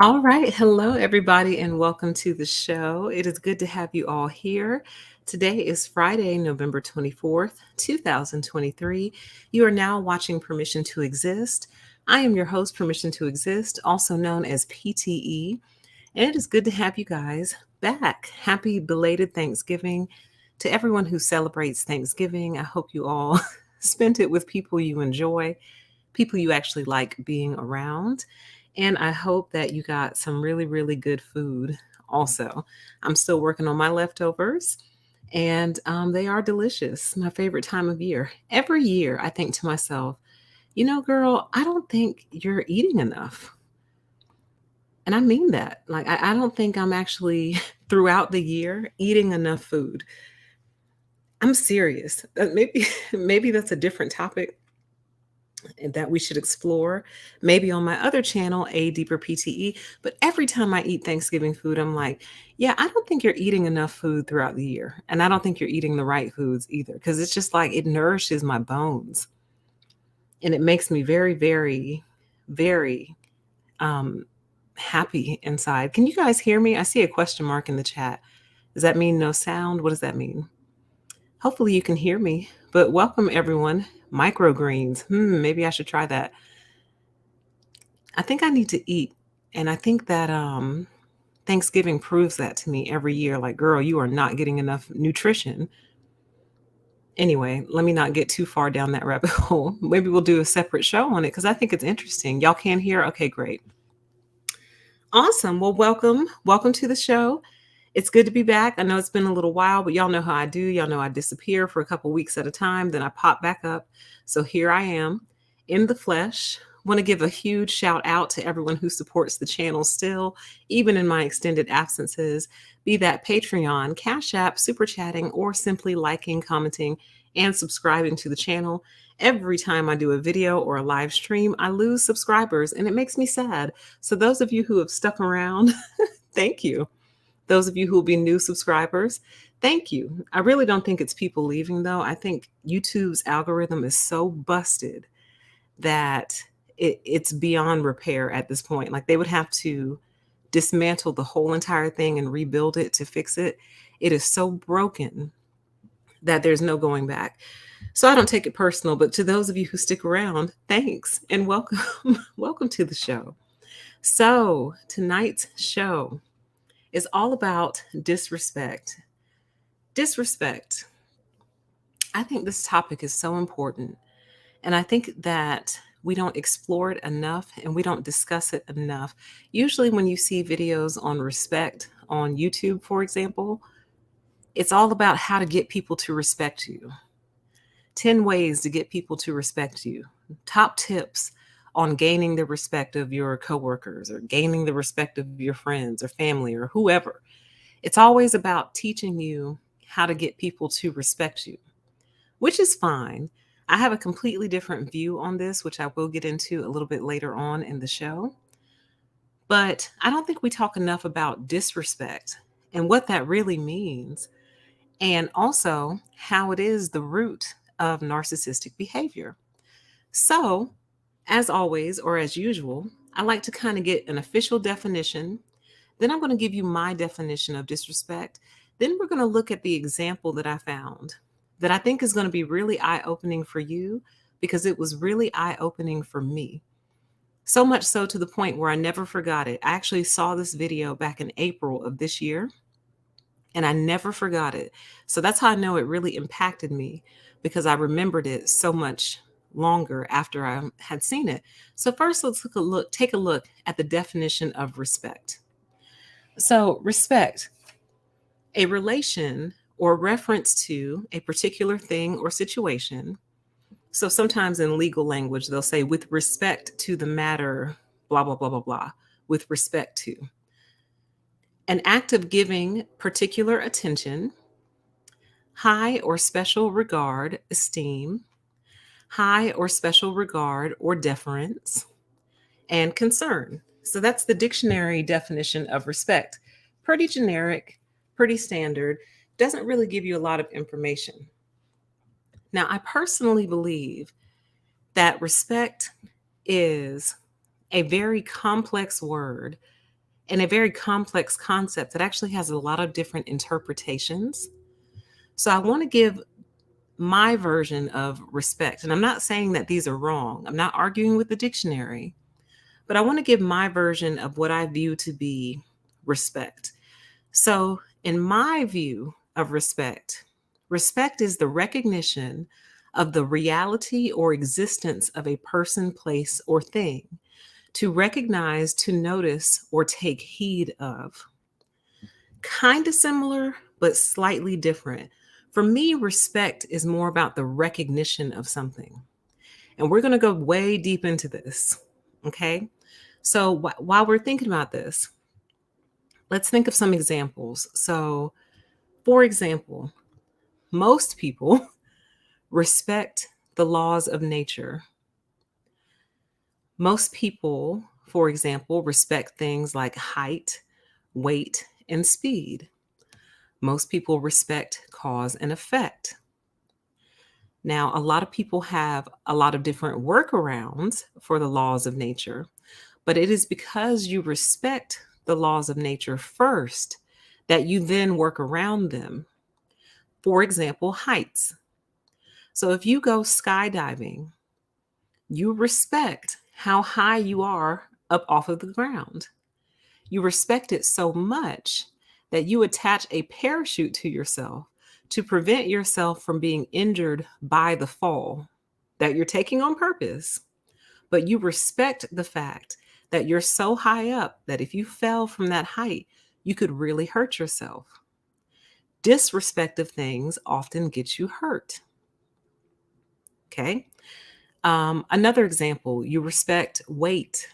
All right. Hello, everybody, and welcome to the show. It is good to have you all here. Today is Friday, November 24th, 2023. You are now watching Permission to Exist. I am your host, Permission to Exist, also known as PTE, and it is good to have you guys back. Happy belated Thanksgiving to everyone who celebrates Thanksgiving. I hope you all spent it with people you enjoy, people you actually like being around. And I hope that you got some really, really good food also. I'm still working on my leftovers, and they are delicious. My favorite time of year. Every year, I think to myself, girl, I don't think you're eating enough. And I mean that. Like, I don't think I'm actually throughout the year eating enough food. I'm serious. Maybe, maybe that's a different topic that we should explore, maybe on my other channel, A Deeper PTE. But every time I eat Thanksgiving food, I'm like, yeah, I don't think you're eating enough food throughout the year. And I don't think you're eating the right foods either, because it's just like it nourishes my bones. And it makes me very, very, very um, happy inside. Can you guys hear me? I see a question mark in the chat. Does that mean no sound? What does that mean? Hopefully you can hear me. But welcome, everyone. Microgreens. Maybe I should try that. I think I need to eat. And I think that Thanksgiving proves that to me every year. Like, girl, you are not getting enough nutrition. Anyway, let me not get too far down that rabbit hole. Maybe we'll do a separate show on it because I think it's interesting. Y'all can't hear? Okay, great. Awesome. Well, welcome. Welcome to the show. It's good to be back. I know it's been a little while, but y'all know how I do. Y'all know I disappear for a couple weeks at a time, then I pop back up. So here I am in the flesh. Want to give a huge shout out to everyone who supports the channel still, even in my extended absences, be that Patreon, Cash App, Super Chatting, or simply liking, commenting, and subscribing to the channel. Every time I do a video or a live stream, I lose subscribers, and it makes me sad. So those of you who have stuck around, thank you. Those of you who will be new subscribers, thank you. I really don't think it's people leaving, though. I think YouTube's algorithm is so busted that it's beyond repair at this point. Like, they would have to dismantle the whole entire thing and rebuild it to fix it. It is so broken that there's no going back. So I don't take it personal, but to those of you who stick around, thanks and welcome. Welcome to the show. So tonight's show is all about disrespect. Disrespect. I think this topic is so important. And I think that we don't explore it enough and we don't discuss it enough. Usually, when you see videos on respect on YouTube, for example, it's all about how to get people to respect you. 10 ways to get people to respect you. Top tips on gaining the respect of your coworkers or gaining the respect of your friends or family or whoever. It's always about teaching you how to get people to respect you, which is fine. I have a completely different view on this, which I will get into a little bit later on in the show. But I don't think we talk enough about disrespect and what that really means, and also how it is the root of narcissistic behavior. So, as always, or as usual, I like to kind of get an official definition. Then I'm going to give you my definition of disrespect. Then we're going to look at the example that I found that I think is going to be really eye-opening for you because it was really eye-opening for me. So much so to the point where I never forgot it. I actually saw this video back in April of this year and I never forgot it. So that's how I know it really impacted me because I remembered it so much longer after I had seen it. So first, let's take a look at the definition of respect. So respect, a relation or reference to a particular thing or situation. So sometimes in legal language, they'll say with respect to the matter, blah, blah, blah, blah, blah, with respect to. An act of giving particular attention, high or special regard, esteem, high or special regard or deference, and concern. So that's the dictionary definition of respect. Pretty generic, pretty standard, doesn't really give you a lot of information. Now, I personally believe that respect is a very complex word and a very complex concept that actually has a lot of different interpretations. So I want to give my version of respect. And I'm not saying that these are wrong. I'm not arguing with the dictionary, but I want to give my version of what I view to be respect. So, in my view of respect, respect is the recognition of the reality or existence of a person, place, or thing, to recognize, to notice, or take heed of. Kind of similar, but slightly different. For me, respect is more about the recognition of something. And we're going to go way deep into this. Okay. So while we're thinking about this, let's think of some examples. So, for example, most people respect the laws of nature. Most people, for example, respect things like height, weight, and speed. Most people respect cause and effect. Now, a lot of people have a lot of different workarounds for the laws of nature, but it is because you respect the laws of nature first that you then work around them. For example, heights. So if you go skydiving, you respect how high you are up off of the ground. You respect it so much that you attach a parachute to yourself to prevent yourself from being injured by the fall that you're taking on purpose. But you respect the fact that you're so high up that if you fell from that height, you could really hurt yourself. Disrespect of things often gets you hurt. Okay. Another example, you respect weight.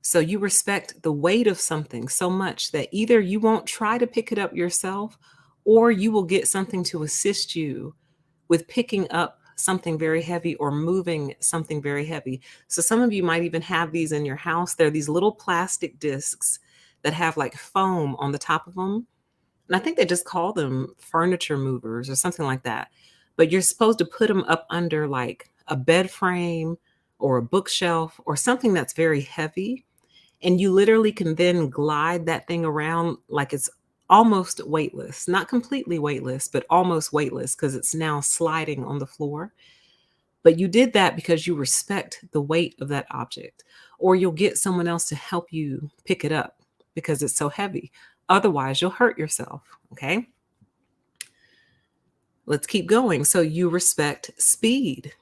So you respect the weight of something so much that either you won't try to pick it up yourself or you will get something to assist you with picking up something very heavy or moving something very heavy. So some of you might even have these in your house. They're these little plastic discs that have like foam on the top of them. And I think they just call them furniture movers or something like that. But you're supposed to put them up under like a bed frame or a bookshelf or something that's very heavy. And you literally can then glide that thing around like it's almost weightless, not completely weightless, but almost weightless because it's now sliding on the floor. But you did that because you respect the weight of that object, or you'll get someone else to help you pick it up because it's so heavy. Otherwise, you'll hurt yourself. Okay. Let's keep going. So you respect speed.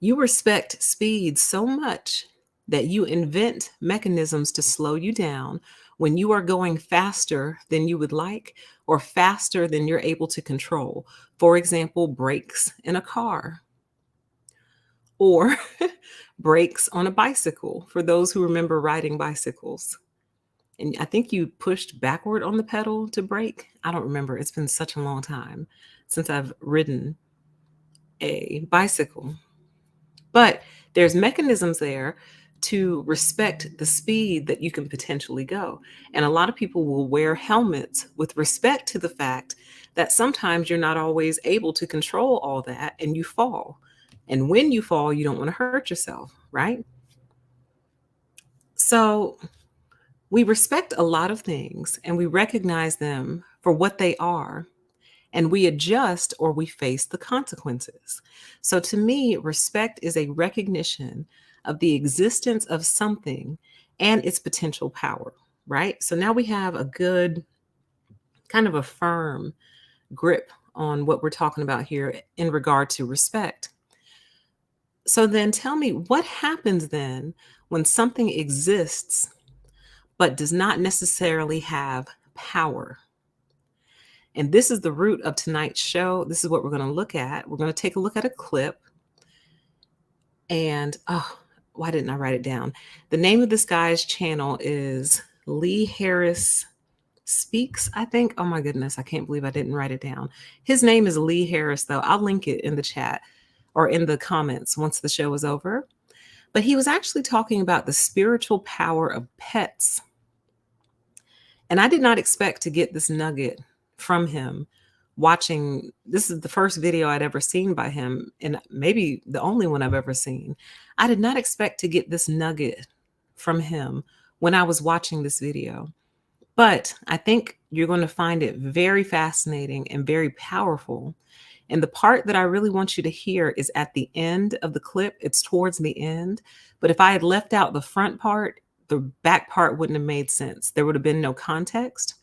You respect speed so much that you invent mechanisms to slow you down when you are going faster than you would like or faster than you're able to control. For example, brakes in a car or brakes on a bicycle for those who remember riding bicycles. And I think you pushed backward on the pedal to brake. I don't remember. It's been such a long time since I've ridden a bicycle. But there's mechanisms there to respect the speed that you can potentially go. And a lot of people will wear helmets with respect to the fact that sometimes you're not always able to control all that and you fall. And when you fall, you don't want to hurt yourself, right? So we respect a lot of things and we recognize them for what they are, and we adjust or we face the consequences. So to me, respect is a recognition of the existence of something and its potential power, right? So now we have a good kind of a firm grip on what we're talking about here in regard to respect. So then tell me, what happens then when something exists but does not necessarily have power? And this is the root of tonight's show. This is what we're going to look at. We're going to take a look at a clip. And, oh, why didn't I write it down? The name of this guy's channel is Lee Harris Speaks, I think. Oh my goodness, I can't believe I didn't write it down. His name is Lee Harris, though. I'll link it in the chat or in the comments once the show is over. But he was actually talking about the spiritual power of pets. And I did not expect to get this nugget from him watching. This is the first video I'd ever seen by him, and maybe the only one I've ever seen. I did not expect to get this nugget from him when I was watching this video. But I think you're going to find it very fascinating and very powerful. And the part that I really want you to hear is at the end of the clip. It's towards the end. But if I had left out the front part, the back part wouldn't have made sense. There would have been no context.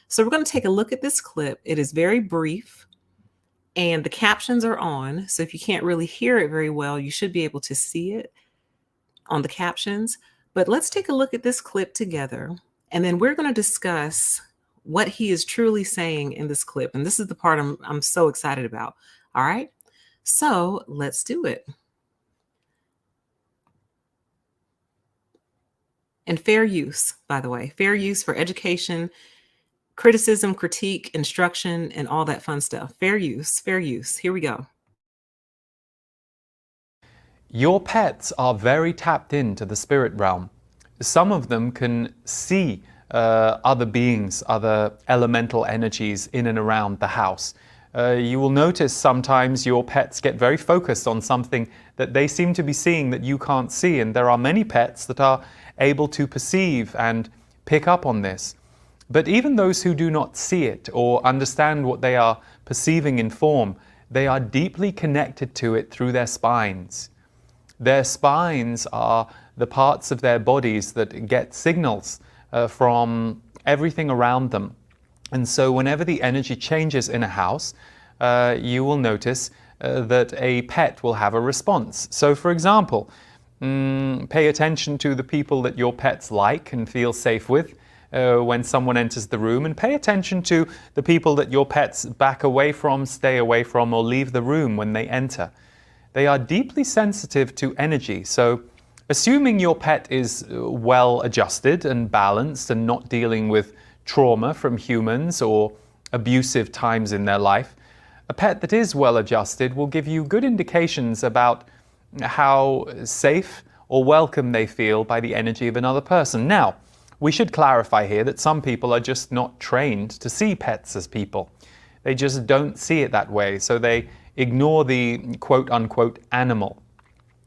So we're going to take a look at this clip. It is very brief and the captions are on. So if you can't really hear it very well, you should be able to see it on the captions. But let's take a look at this clip together. And then we're going to discuss what he is truly saying in this clip. And this is the part I'm so excited about. All right. So let's do it. And fair use, by the way, fair use for education, criticism, critique, instruction, and all that fun stuff. Fair use, fair use. Here we go. Your pets are very tapped into the spirit realm. Some of them can see other beings, other elemental energies in and around the house. You will notice sometimes your pets get very focused on something that they seem to be seeing that you can't see, and there are many pets that are able to perceive and pick up on this. But even those who do not see it or understand what they are perceiving in form, they are deeply connected to it through their spines. Their spines are the parts of their bodies that get signals from everything around them. And so whenever the energy changes in a house, you will notice that a pet will have a response. So for example, pay attention to the people that your pets like and feel safe with when someone enters the room, and pay attention to the people that your pets back away from, stay away from, or leave the room when they enter. They are deeply sensitive to energy. So assuming your pet is well adjusted and balanced and not dealing with trauma from humans or abusive times in their life, a pet that is well adjusted will give you good indications about how safe or welcome they feel by the energy of another person. Now, we should clarify here that some people are just not trained to see pets as people. They just don't see it that way, so they ignore the quote-unquote animal.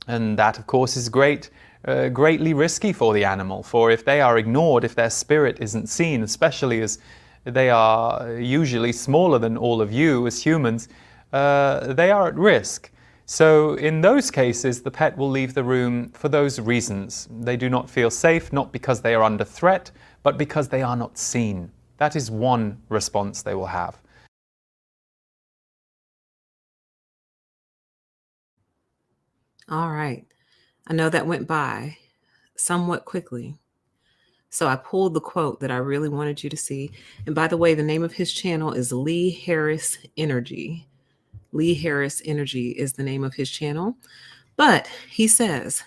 And that, of course, is greatly risky for the animal, for if they are ignored, if their spirit isn't seen, especially as they are usually smaller than all of you as humans, they are at risk. So in those cases, the pet will leave the room for those reasons. They do not feel safe, not because they are under threat, but because they are not seen. That is one response they will have. All right. I know that went by somewhat quickly. So I pulled the quote that I really wanted you to see. And by the way, the name of his channel is Lee Harris Energy. Lee Harris Energy is the name of his channel. But he says,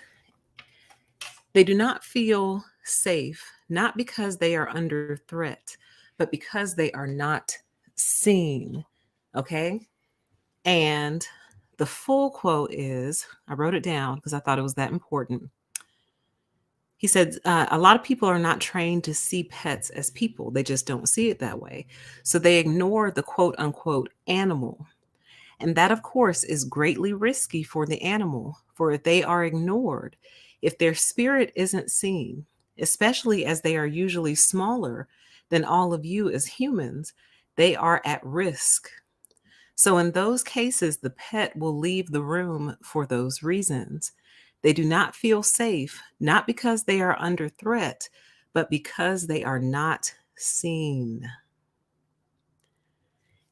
they do not feel safe, not because they are under threat, but because they are not seen. Okay. And the full quote is, I wrote it down because I thought it was that important. He said, a lot of people are not trained to see pets as people. They just don't see it that way. So they ignore the quote unquote animal. And that, of course, is greatly risky for the animal, for if they are ignored, if their spirit isn't seen, especially as they are usually smaller than all of you as humans, they are at risk. So in those cases, the pet will leave the room for those reasons. They do not feel safe, not because they are under threat, but because they are not seen.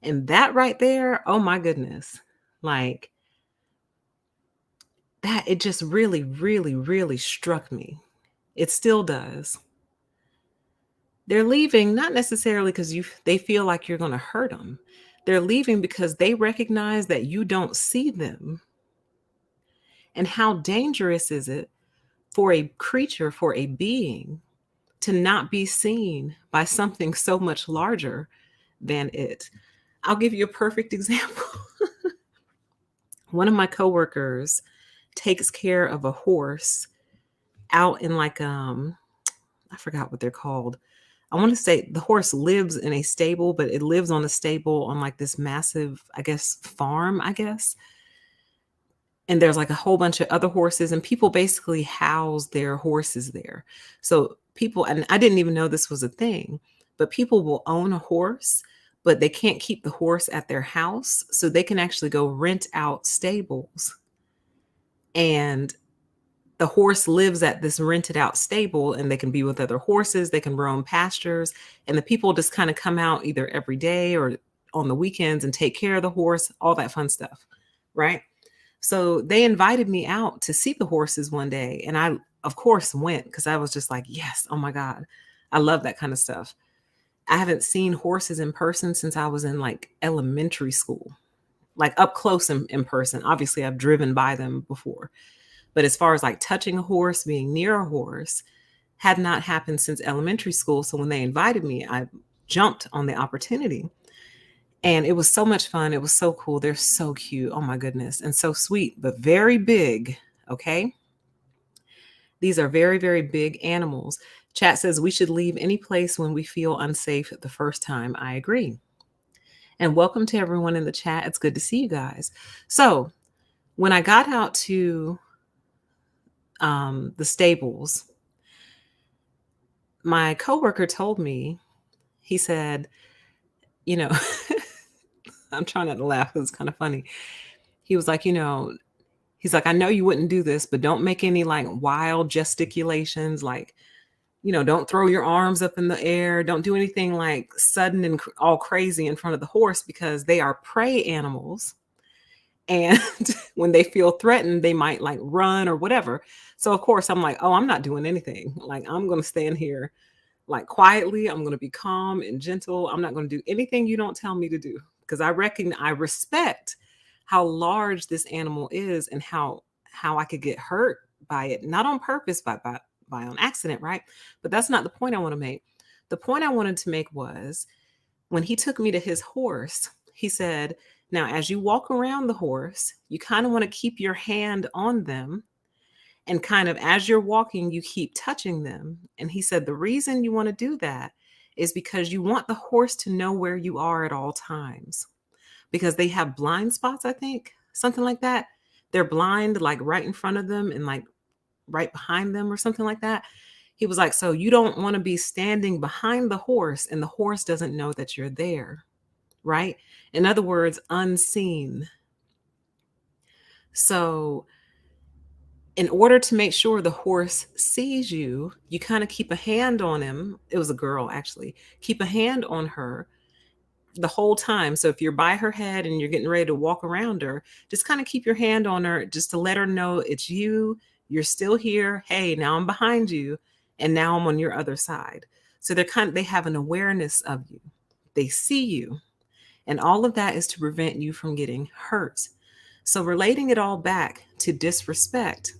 And that right there, oh my goodness, like that, it just really, really, really struck me. It still does. They're leaving not necessarily because they feel like you're going to hurt them. They're leaving because they recognize that you don't see them. And how dangerous is it for a creature, for a being, to not be seen by something so much larger than it? I'll give you a perfect example. One of my coworkers takes care of a horse out in like I forgot what they're called. I want to say the horse lives in a stable, but it lives on a stable on like this massive, I guess, farm, I guess. And there's like a whole bunch of other horses, and people basically house their horses there. So people, and I didn't even know this was a thing, but people will own a horse, but they can't keep the horse at their house. So they can actually go rent out stables, and the horse lives at this rented out stable, and they can be with other horses, they can roam pastures, and the people just kind of come out either every day or on the weekends and take care of the horse, all that fun stuff, right? So they invited me out to see the horses one day, and I of course went because I was just like, yes, oh my god, I love that kind of stuff. I haven't seen horses in person since I was in like elementary school, like up close in person. Obviously I've driven by them before, but as far as like touching a horse, being near a horse, had not happened since elementary school. So when they invited me, I jumped on the opportunity. And it was so much fun. It was so cool. They're so cute. Oh my goodness. And so sweet, but very big. Okay. These are very, very big animals. Chat says we should leave any place when we feel unsafe the first time. I agree. And welcome to everyone in the chat. It's good to see you guys. So when I got out to the stables, my coworker told me, he said, you know, I'm trying not to laugh because it's kind of funny. He was like, he's like, I know you wouldn't do this, but don't make any like wild gesticulations. Like, don't throw your arms up in the air. Don't do anything like sudden and all crazy in front of the horse because they are prey animals. And when they feel threatened, they might like run or whatever. So of course I'm like, oh, I'm not doing anything. Like I'm going to stand here like quietly. I'm going to be calm and gentle. I'm not going to do anything you don't tell me to do because I respect how large this animal is and how I could get hurt by it, not on purpose, by on accident, right? But that's not the point I want to make. The point I wanted to make was when he took me to his horse, he said, now as you walk around the horse, you kind of want to keep your hand on them. And kind of as you're walking, you keep touching them. And he said, the reason you want to do that is because you want the horse to know where you are at all times. Because they have blind spots, I think, something like that. They're blind, like right in front of them and like right behind them or something like that. He was like, so you don't want to be standing behind the horse and the horse doesn't know that you're there, right? In other words, unseen. So in order to make sure the horse sees you, you kind of keep a hand on him. It was a girl, actually. Keep a hand on her the whole time. So if you're by her head and you're getting ready to walk around her, just kind of keep your hand on her just to let her know it's you. You're still here. Hey, now I'm behind you. And now I'm on your other side. So they have an awareness of you. They see you. And all of that is to prevent you from getting hurt. So relating it all back to disrespect,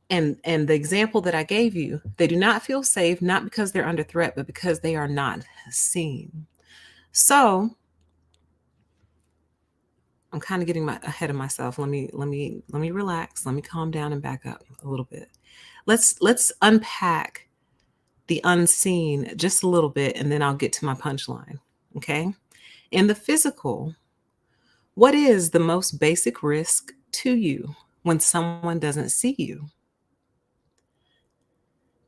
and the example that I gave you, they do not feel safe, not because they're under threat, but because they are not seen. So I'm kind of getting ahead of myself. Let me relax. Let me calm down and back up a little bit. Let's unpack the unseen just a little bit, and then I'll get to my punchline. Okay. In the physical, what is the most basic risk to you when someone doesn't see you?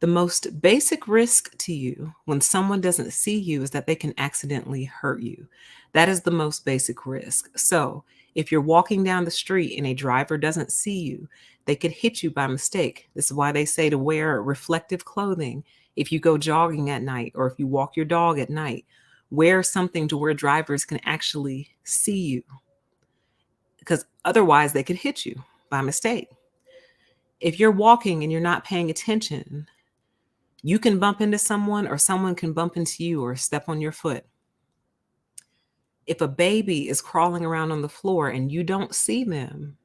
The most basic risk to you when someone doesn't see you is that they can accidentally hurt you. That is the most basic risk. So if you're walking down the street and a driver doesn't see you, they could hit you by mistake. This is why they say to wear reflective clothing. If you go jogging at night or if you walk your dog at night, wear something to where drivers can actually see you, because otherwise they could hit you by mistake. If you're walking and you're not paying attention, you can bump into someone or someone can bump into you or step on your foot. If a baby is crawling around on the floor and you don't see them,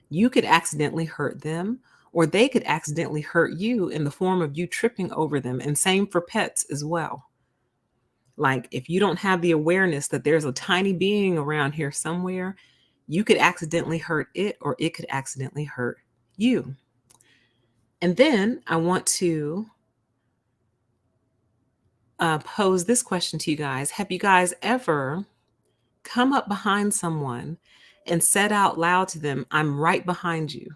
you could accidentally hurt them or they could accidentally hurt you in the form of you tripping over them. And same for pets as well. Like if you don't have the awareness that there's a tiny being around here somewhere, you could accidentally hurt it or it could accidentally hurt you. And then I want to pose this question to you guys. Have you guys ever come up behind someone and said out loud to them, I'm right behind you?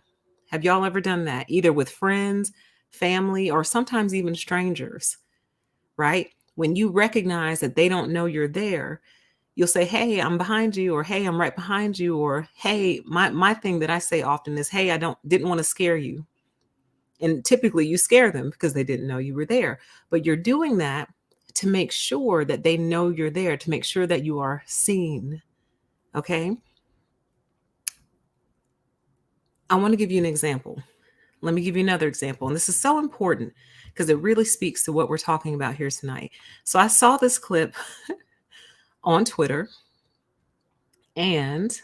Have y'all ever done that? Either with friends, family, or sometimes even strangers, right? When you recognize that they don't know you're there, you'll say, "Hey, I'm behind you," or "Hey, I'm right behind you," or "Hey," my thing that I say often is, "Hey, I didn't want to scare you." And typically you scare them because they didn't know you were there. But you're doing that to make sure that they know you're there, to make sure that you are seen. Okay? I want to give you an example. Let me give you another example. And this is so important because it really speaks to what we're talking about here tonight. So I saw this clip on Twitter, and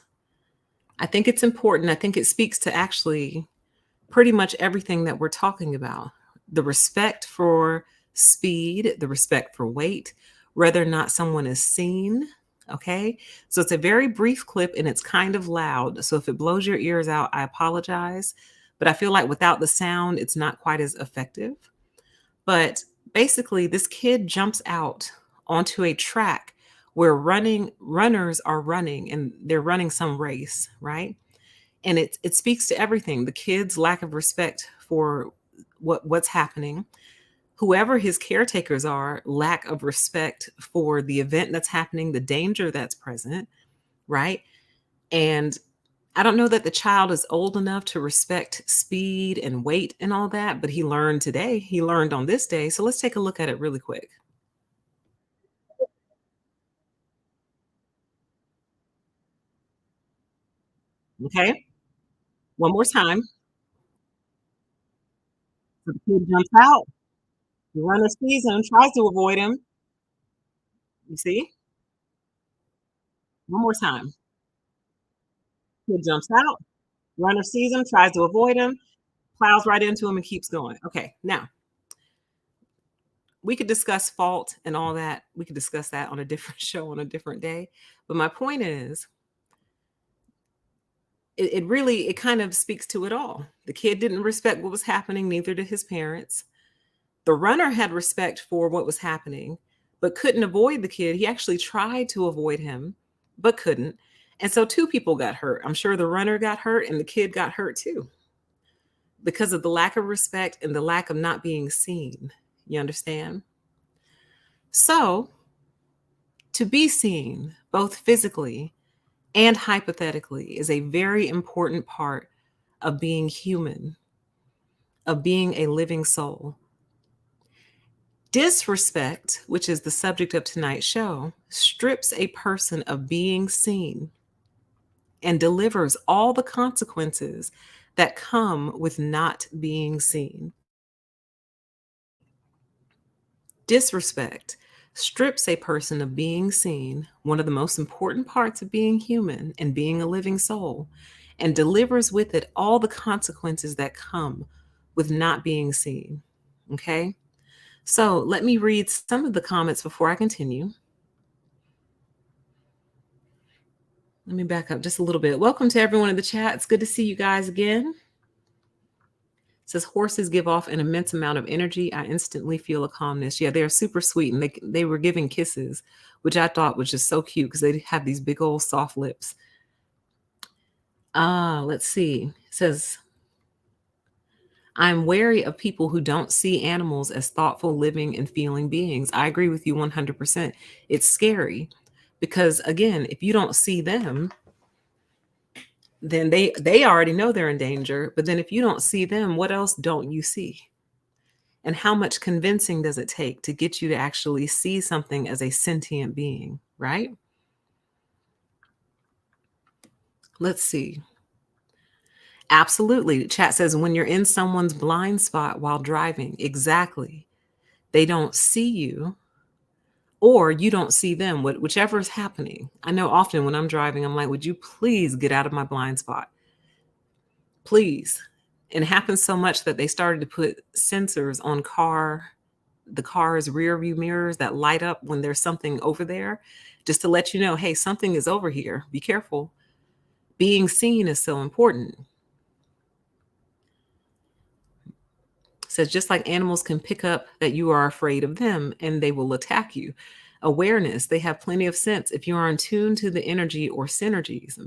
I think it's important. I think it speaks to actually pretty much everything that we're talking about: the respect for speed, the respect for weight, whether or not someone is seen. Okay. So it's a very brief clip and it's kind of loud. So if it blows your ears out, I apologize. But I feel like without the sound, it's not quite as effective. But basically, this kid jumps out onto a track where runners are running, and they're running some race, right? And it speaks to everything: the kid's lack of respect for what's happening, whoever his caretakers are, lack of respect for the event that's happening, the danger that's present, right? And I don't know that the child is old enough to respect speed and weight and all that, but he learned today. He learned on this day. So let's take a look at it really quick. Okay. One more time. So the kid jumps out. The runner sees him, tries to avoid him. You see? One more time. Kid jumps out. Runner sees him, tries to avoid him, plows right into him, and keeps going. Okay, now we could discuss fault and all that. We could discuss that on a different show on a different day. But my point is, it really it kind of speaks to it all. The kid didn't respect what was happening, neither did his parents. The runner had respect for what was happening, but couldn't avoid the kid. He actually tried to avoid him, but couldn't. And so two people got hurt. I'm sure the runner got hurt and the kid got hurt too, because of the lack of respect and the lack of not being seen. You understand? So, to be seen, both physically and hypothetically, is a very important part of being human, of being a living soul. Disrespect, which is the subject of tonight's show, strips a person of being seen and delivers all the consequences that come with not being seen. Disrespect strips a person of being seen, one of the most important parts of being human and being a living soul, and delivers with it all the consequences that come with not being seen. Okay? So let me read some of the comments before I continue. Let me back up just a little bit. Welcome to everyone in the chat. It's good to see you guys again. It says horses give off an immense amount of energy. I instantly feel a calmness. Yeah, they're super sweet, and they were giving kisses, which I thought was just so cute because they have these big old soft lips. Let's see. It says, I'm wary of people who don't see animals as thoughtful, living, and feeling beings. I agree with you 100%. It's scary because, again, if you don't see them, then they already know they're in danger. But then if you don't see them, what else don't you see? And how much convincing does it take to get you to actually see something as a sentient being, right? Let's see. Absolutely. Chat says when you're in someone's blind spot while driving, exactly. They don't see you or you don't see them, whichever is happening. I know often when I'm driving, I'm like, would you please get out of my blind spot? Please. And it happens so much that they started to put sensors on the car's rear view mirrors that light up when there's something over there, just to let you know, hey, something is over here. Be careful. Being seen is so important. Says just like animals can pick up that you are afraid of them and they will attack you. Awareness, they have plenty of sense if you are in tune to the energy or synergies.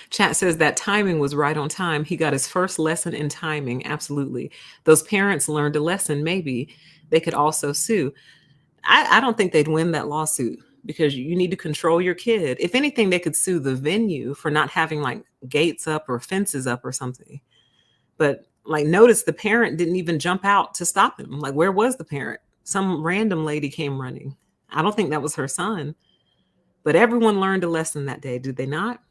Chat says that timing was right on time. He got his first lesson in timing. Absolutely. Those parents learned a lesson. Maybe they could also sue. I don't think they'd win that lawsuit because you need to control your kid. If anything, they could sue the venue for not having like gates up or fences up or something. But like, notice the parent didn't even jump out to stop him. Like, where was the parent? Some random lady came running. I don't think that was her son. But everyone learned a lesson that day, did they not?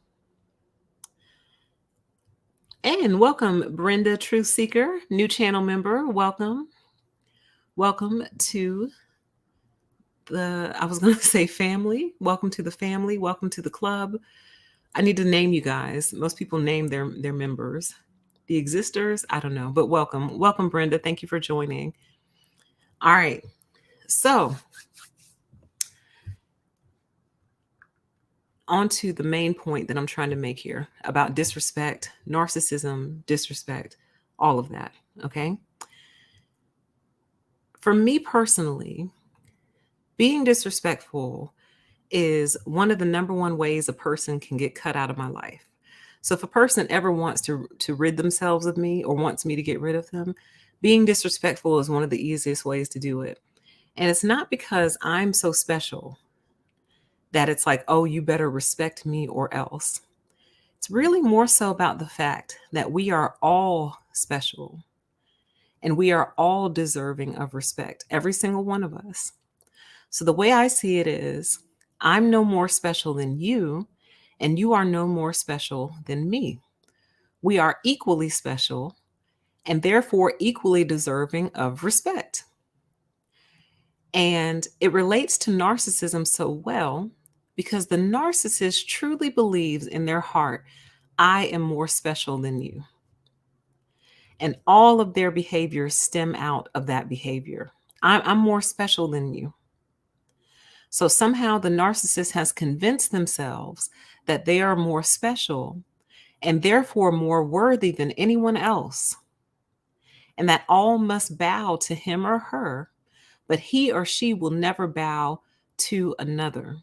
And welcome, Brenda Truth Seeker, new channel member. Welcome. Welcome to I was going to say family. Welcome to the family. Welcome to the club. I need to name you guys. Most people name their members. The existers, I don't know, but welcome. Welcome, Brenda. Thank you for joining. All right. So, on to the main point that I'm trying to make here about disrespect, narcissism, disrespect, all of that. Okay. For me personally, being disrespectful is one of the number one ways a person can get cut out of my life. So if a person ever wants to rid themselves of me or wants me to get rid of them, being disrespectful is one of the easiest ways to do it. And it's not because I'm so special that it's like, oh, you better respect me or else. It's really more so about the fact that we are all special and we are all deserving of respect, every single one of us. So the way I see it is, I'm no more special than you, and you are no more special than me. We are equally special and therefore equally deserving of respect. And it relates to narcissism so well because the narcissist truly believes in their heart, I am more special than you. And all of their behaviors stem out of that behavior. I'm more special than you. So somehow the narcissist has convinced themselves that they are more special and therefore more worthy than anyone else, and that all must bow to him or her, but he or she will never bow to another.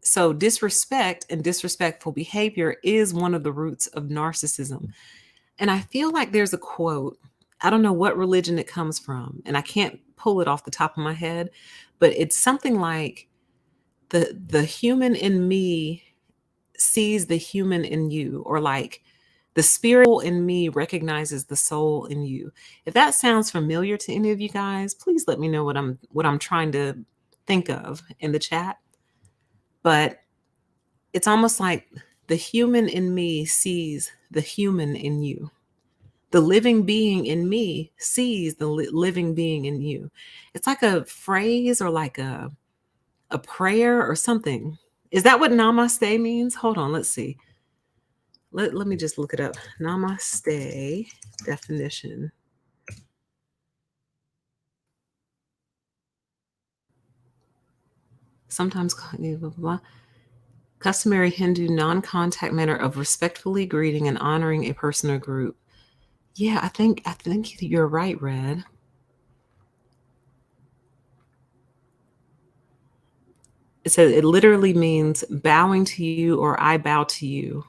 So disrespect and disrespectful behavior is one of the roots of narcissism. And I feel like there's a quote, I don't know what religion it comes from, and I can't pull it off the top of my head, but it's something like the human in me sees the human in you, or like the spirit in me recognizes the soul in you. If that sounds familiar to any of you guys, please let me know what I'm trying to think of in the chat. But it's almost like the human in me sees the human in you. The living being in me sees the living being in you. It's like a phrase or like a prayer or something. Is that what namaste means? Hold on, let's see. Let me just look it up. Namaste definition. Sometimes blah, blah, blah. Customary Hindu non-contact manner of respectfully greeting and honoring a person or group. Yeah, I think you're right, Red. It says it literally means bowing to you or I bow to you.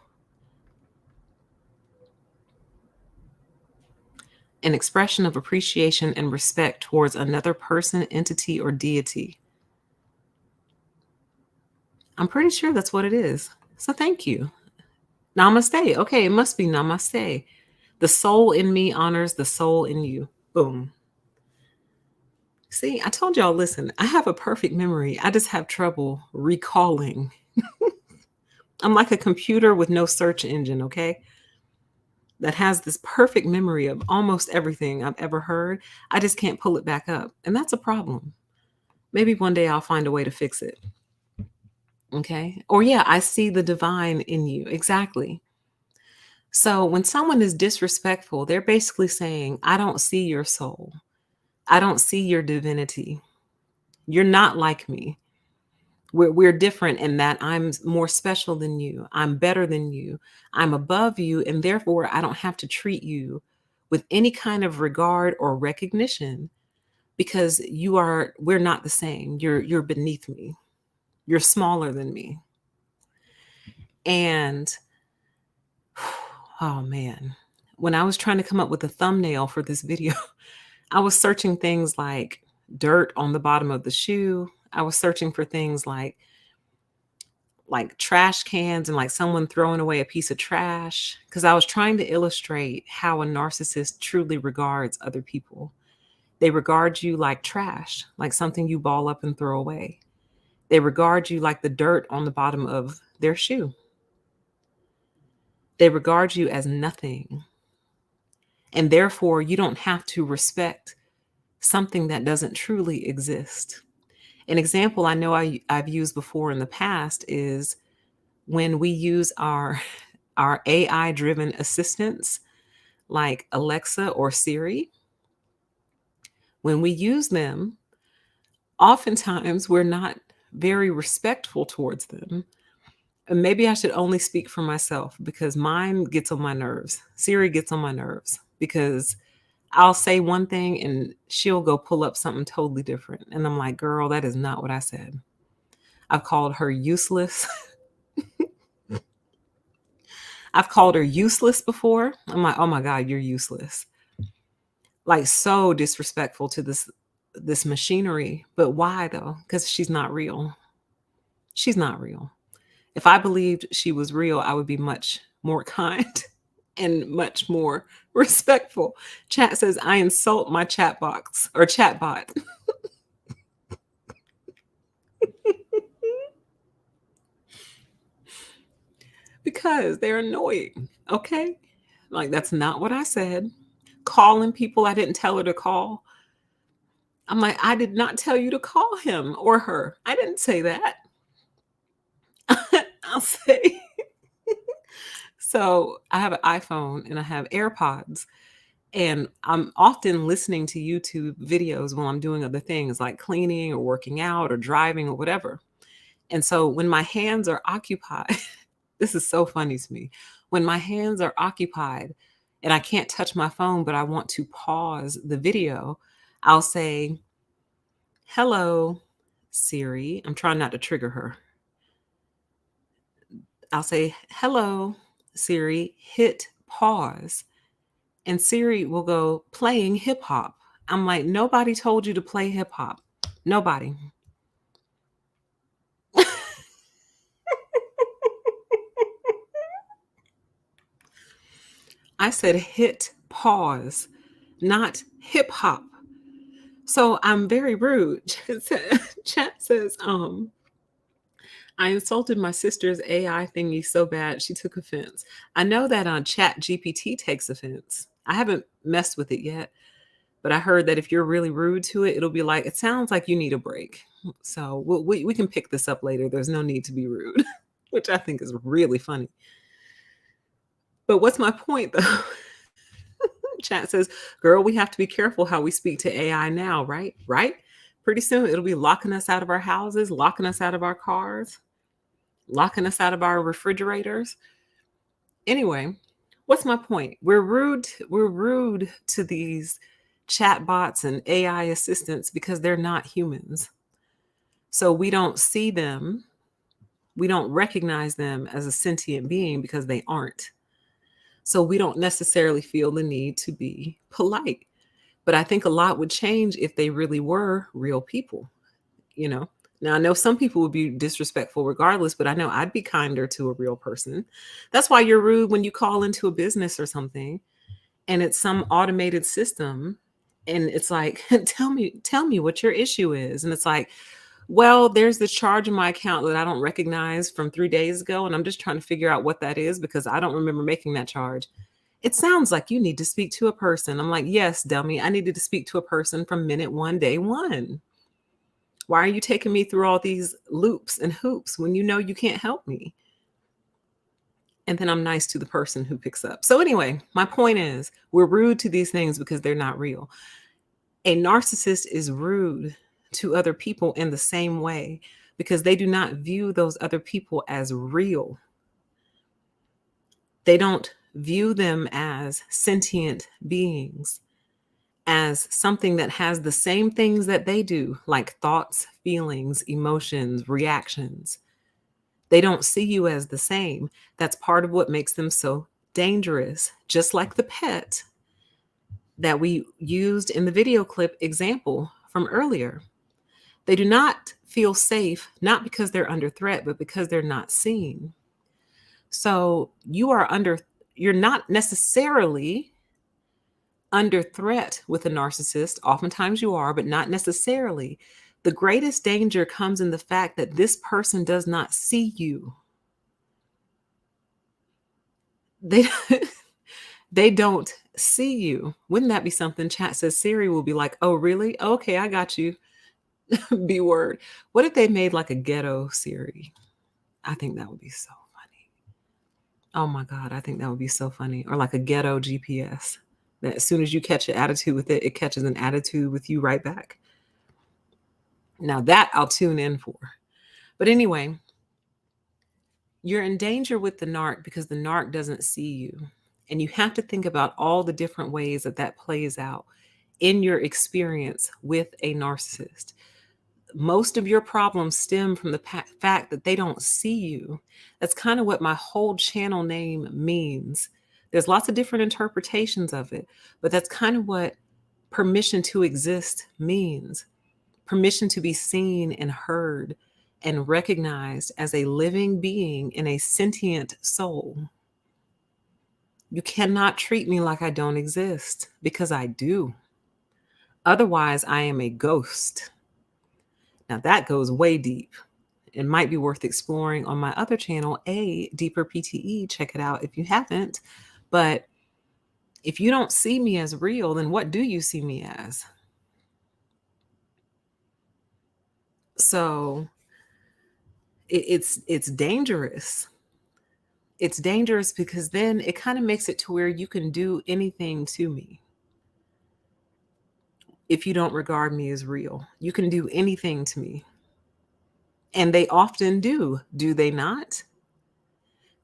An expression of appreciation and respect towards another person, entity, or deity. I'm pretty sure that's what it is. So thank you. Namaste. Okay, it must be namaste. The soul in me honors the soul in you. Boom. See, I told y'all, listen, I have a perfect memory. I just have trouble recalling. I'm like a computer with no search engine, okay? That has this perfect memory of almost everything I've ever heard. I just can't pull it back up. And that's a problem. Maybe one day I'll find a way to fix it. Okay. Or yeah, I see the divine in you. Exactly. So when someone is disrespectful, they're basically saying, I don't see your soul. I don't see your divinity. You're not like me. We're different in that I'm more special than you. I'm better than you. I'm above you. And therefore, I don't have to treat you with any kind of regard or recognition because we're not the same. You're beneath me. You're smaller than me. And oh man, when I was trying to come up with a thumbnail for this video, I was searching things like dirt on the bottom of the shoe. I was searching for things like trash cans and like someone throwing away a piece of trash because I was trying to illustrate how a narcissist truly regards other people. They regard you like trash, like something you ball up and throw away. They regard you like the dirt on the bottom of their shoe. They regard you as nothing. And therefore, you don't have to respect something that doesn't truly exist. An example I know I've used before in the past is when we use our AI driven assistants like Alexa or Siri. When we use them, oftentimes we're not very respectful towards them. And maybe I should only speak for myself because mine gets on my nerves. Siri gets on my nerves because I'll say one thing and she'll go pull up something totally different. And I'm like, girl, that is not what I said. I've called her useless. I've called her useless before. I'm like, oh my God, you're useless. Like so disrespectful to this machinery. But why though? Because she's not real. She's not real. If I believed she was real, I would be much more kind and much more respectful. Chat says, I insult my chat box or chat bot. Because they're annoying. Okay. Like, that's not what I said. Calling people I didn't tell her to call. I'm like, I did not tell you to call him or her. I didn't say that. I'll say. So I have an iPhone and I have AirPods. And I'm often listening to YouTube videos while I'm doing other things like cleaning or working out or driving or whatever. And so when my hands are occupied, this is so funny to me. When my hands are occupied and I can't touch my phone, but I want to pause the video, I'll say, hello, Siri. I'm trying not to trigger her. I'll say, hello, Siri, hit pause. And Siri will go playing hip hop. I'm like, nobody told you to play hip hop. Nobody. I said hit pause, not hip hop. So I'm very rude. Chat says, I insulted my sister's AI thingy so bad she took offense. I know that on Chat GPT takes offense. I haven't messed with it yet, but I heard that if you're really rude to it, it'll be like, it sounds like you need a break. So we can pick this up later. There's no need to be rude, which I think is really funny. But what's my point though? Chat says, girl, we have to be careful how we speak to AI now, right? Right? Pretty soon it'll be locking us out of our houses, locking us out of our cars, locking us out of our refrigerators. Anyway, what's my point? We're rude to these chatbots and AI assistants because they're not humans. So we don't see them, we don't recognize them as a sentient being because they aren't. So we don't necessarily feel the need to be polite. But I think a lot would change if they really were real people, you know? Now, I know some people would be disrespectful regardless, but I know I'd be kinder to a real person. That's why you're rude when you call into a business or something and it's some automated system and it's like, tell me what your issue is. And it's like, well, there's the charge in my account that I don't recognize from 3 days ago. And I'm just trying to figure out what that is because I don't remember making that charge. It sounds like you need to speak to a person. I'm like, yes, dummy. I needed to speak to a person from minute one, day one. Why are you taking me through all these loops and hoops when you know you can't help me? And then I'm nice to the person who picks up. So anyway, my point is we're rude to these things because they're not real. A narcissist is rude to other people in the same way because they do not view those other people as real. They don't view them as sentient beings, as something that has the same things that they do, like thoughts, feelings, emotions, reactions. They don't see you as the same. That's part of what makes them so dangerous. Just like the pet that we used in the video clip example from earlier. They do not feel safe, not because they're under threat, but because they're not seen. So you're not necessarily under threat with a narcissist. Oftentimes you are, but not necessarily. The greatest danger comes in the fact that this person does not see you. They they don't see you. Wouldn't that be something? Chat says Siri will be like, "Oh, really? Okay, I got you." B word. What if they made like a ghetto Siri? I think that would be so funny. Oh my God, I think that would be so funny. Or like a ghetto GPS. That as soon as you catch an attitude with it, it catches an attitude with you right back. Now that I'll tune in for. But anyway, you're in danger with the narc because the narc doesn't see you. And you have to think about all the different ways that that plays out in your experience with a narcissist. Most of your problems stem from the fact that they don't see you. That's kind of what my whole channel name means. There's lots of different interpretations of it, but that's kind of what permission to exist means. Permission to be seen and heard and recognized as a living being in a sentient soul. You cannot treat me like I don't exist, because I do. Otherwise, I am a ghost. Now that goes way deep. It might be worth exploring on my other channel, A Deeper PTE. Check it out if you haven't. But if you don't see me as real, then what do you see me as? So it's dangerous. It's dangerous because then it kind of makes it to where you can do anything to me. If you don't regard me as real, you can do anything to me. And they often do they not?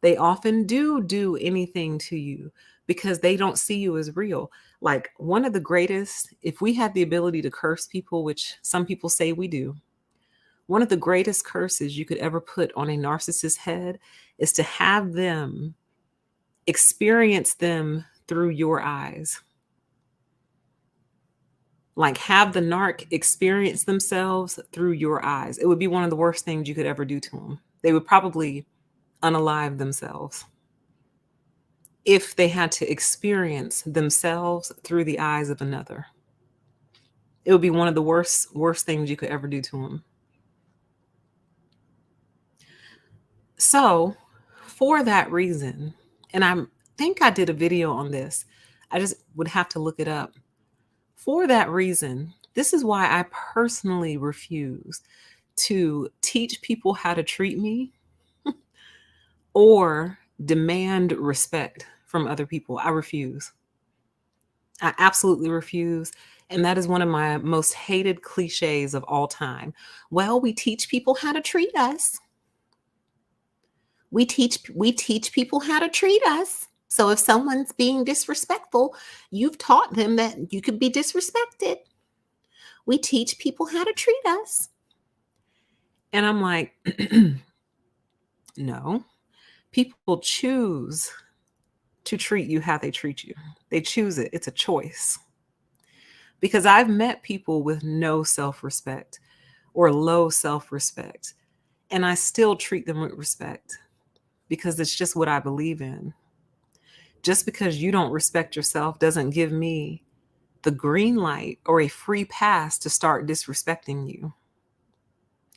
They often do anything to you because they don't see you as real. Like one of the greatest, if we had the ability to curse people, which some people say we do, one of the greatest curses you could ever put on a narcissist's head is to have them experience them through your eyes. Like have the narc experience themselves through your eyes. It would be one of the worst things you could ever do to them. They would probably unalive themselves if they had to experience themselves through the eyes of another. It would be one of the worst things you could ever do to them. So for that reason, and I think I did a video on this, I just would have to look it up. For that reason, this is why I personally refuse to teach people how to treat me or demand respect from other people. I refuse. I absolutely refuse. And that is one of my most hated cliches of all time. Well, we teach people how to treat us. We teach people how to treat us. So if someone's being disrespectful, you've taught them that you could be disrespected. We teach people how to treat us. And I'm like, no. People choose to treat you how they treat you. They choose it. It's a choice. Because I've met people with no self-respect or low self-respect, and I still treat them with respect because it's just what I believe in. Just because you don't respect yourself doesn't give me the green light or a free pass to start disrespecting you.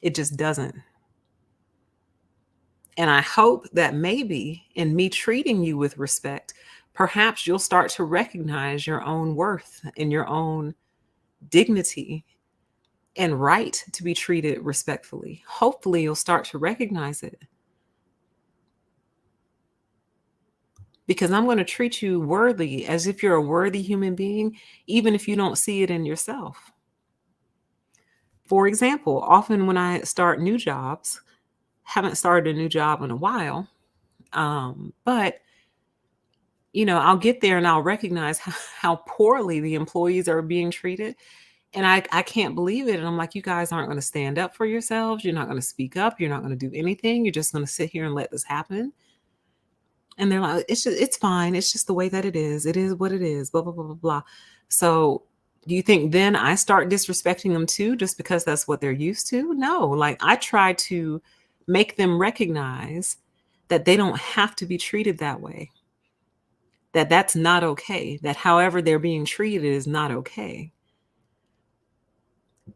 It just doesn't. And I hope that maybe in me treating you with respect, perhaps you'll start to recognize your own worth and your own dignity and right to be treated respectfully. Hopefully you'll start to recognize it. Because I'm going to treat you worthy as if you're a worthy human being, even if you don't see it in yourself. For example, often when I start new jobs, haven't started a new job in a while, but I'll get there and I'll recognize how poorly the employees are being treated. And I can't believe it. And I'm like, you guys aren't going to stand up for yourselves. You're not going to speak up. You're not going to do anything. You're just going to sit here and let this happen. And they're like, it's fine. It's just the way that it is. It is what it is. Blah, blah, blah, blah, blah. So do you think then I start disrespecting them too, just because that's what they're used to? No, like I try to make them recognize that they don't have to be treated that way, that that's not okay, that however they're being treated is not okay.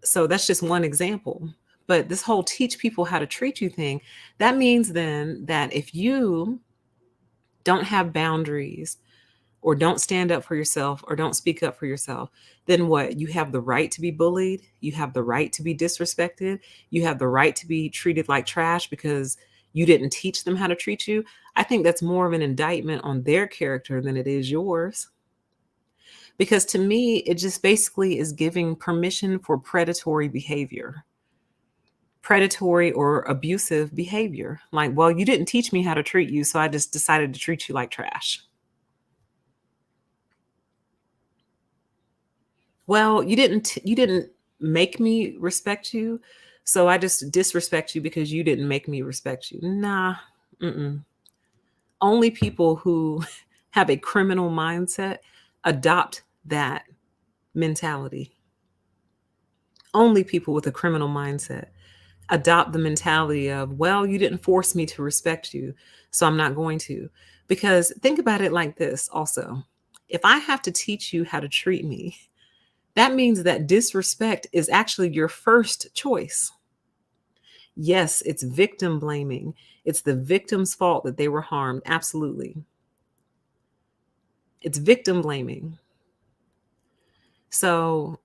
So that's just one example. But this whole teach people how to treat you thing, that means then that if you don't have boundaries or don't stand up for yourself or don't speak up for yourself, then what? You have the right to be bullied. You have the right to be disrespected. You have the right to be treated like trash because you didn't teach them how to treat you. I think that's more of an indictment on their character than it is yours. Because to me, it just basically is giving permission for predatory behavior, predatory or abusive behavior. Like, well, you didn't teach me how to treat you, so I just decided to treat you like trash. Well, you didn't make me respect you, so I just disrespect you because you didn't make me respect you. Nah, mm-mm. Only people who have a criminal mindset adopt that mentality. Only people with a criminal mindset adopt the mentality of, well, you didn't force me to respect you, so I'm not going to. Because think about it like this also. If I have to teach you how to treat me, that means that disrespect is actually your first choice. Yes, it's victim blaming. It's the victim's fault that they were harmed. Absolutely. It's victim blaming. So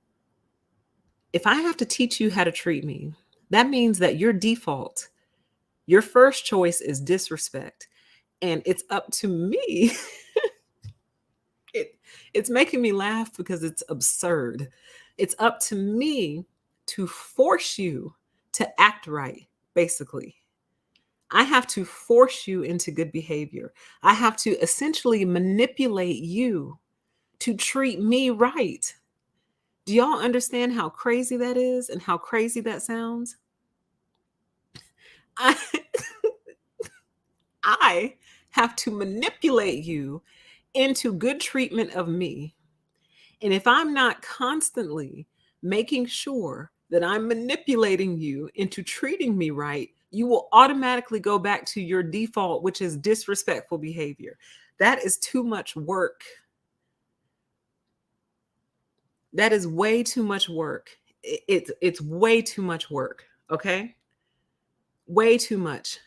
if I have to teach you how to treat me, that means that your default, your first choice is disrespect. And it's up to me. It's making me laugh because it's absurd. It's up to me to force you to act right, basically. I have to force you into good behavior. I have to essentially manipulate you to treat me right. Do y'all understand how crazy that is and how crazy that sounds? I, I have to manipulate you into good treatment of me. And if I'm not constantly making sure that I'm manipulating you into treating me right, you will automatically go back to your default, which is disrespectful behavior. That is too much work. That is way too much work. It's way too much work. Okay. Way too much.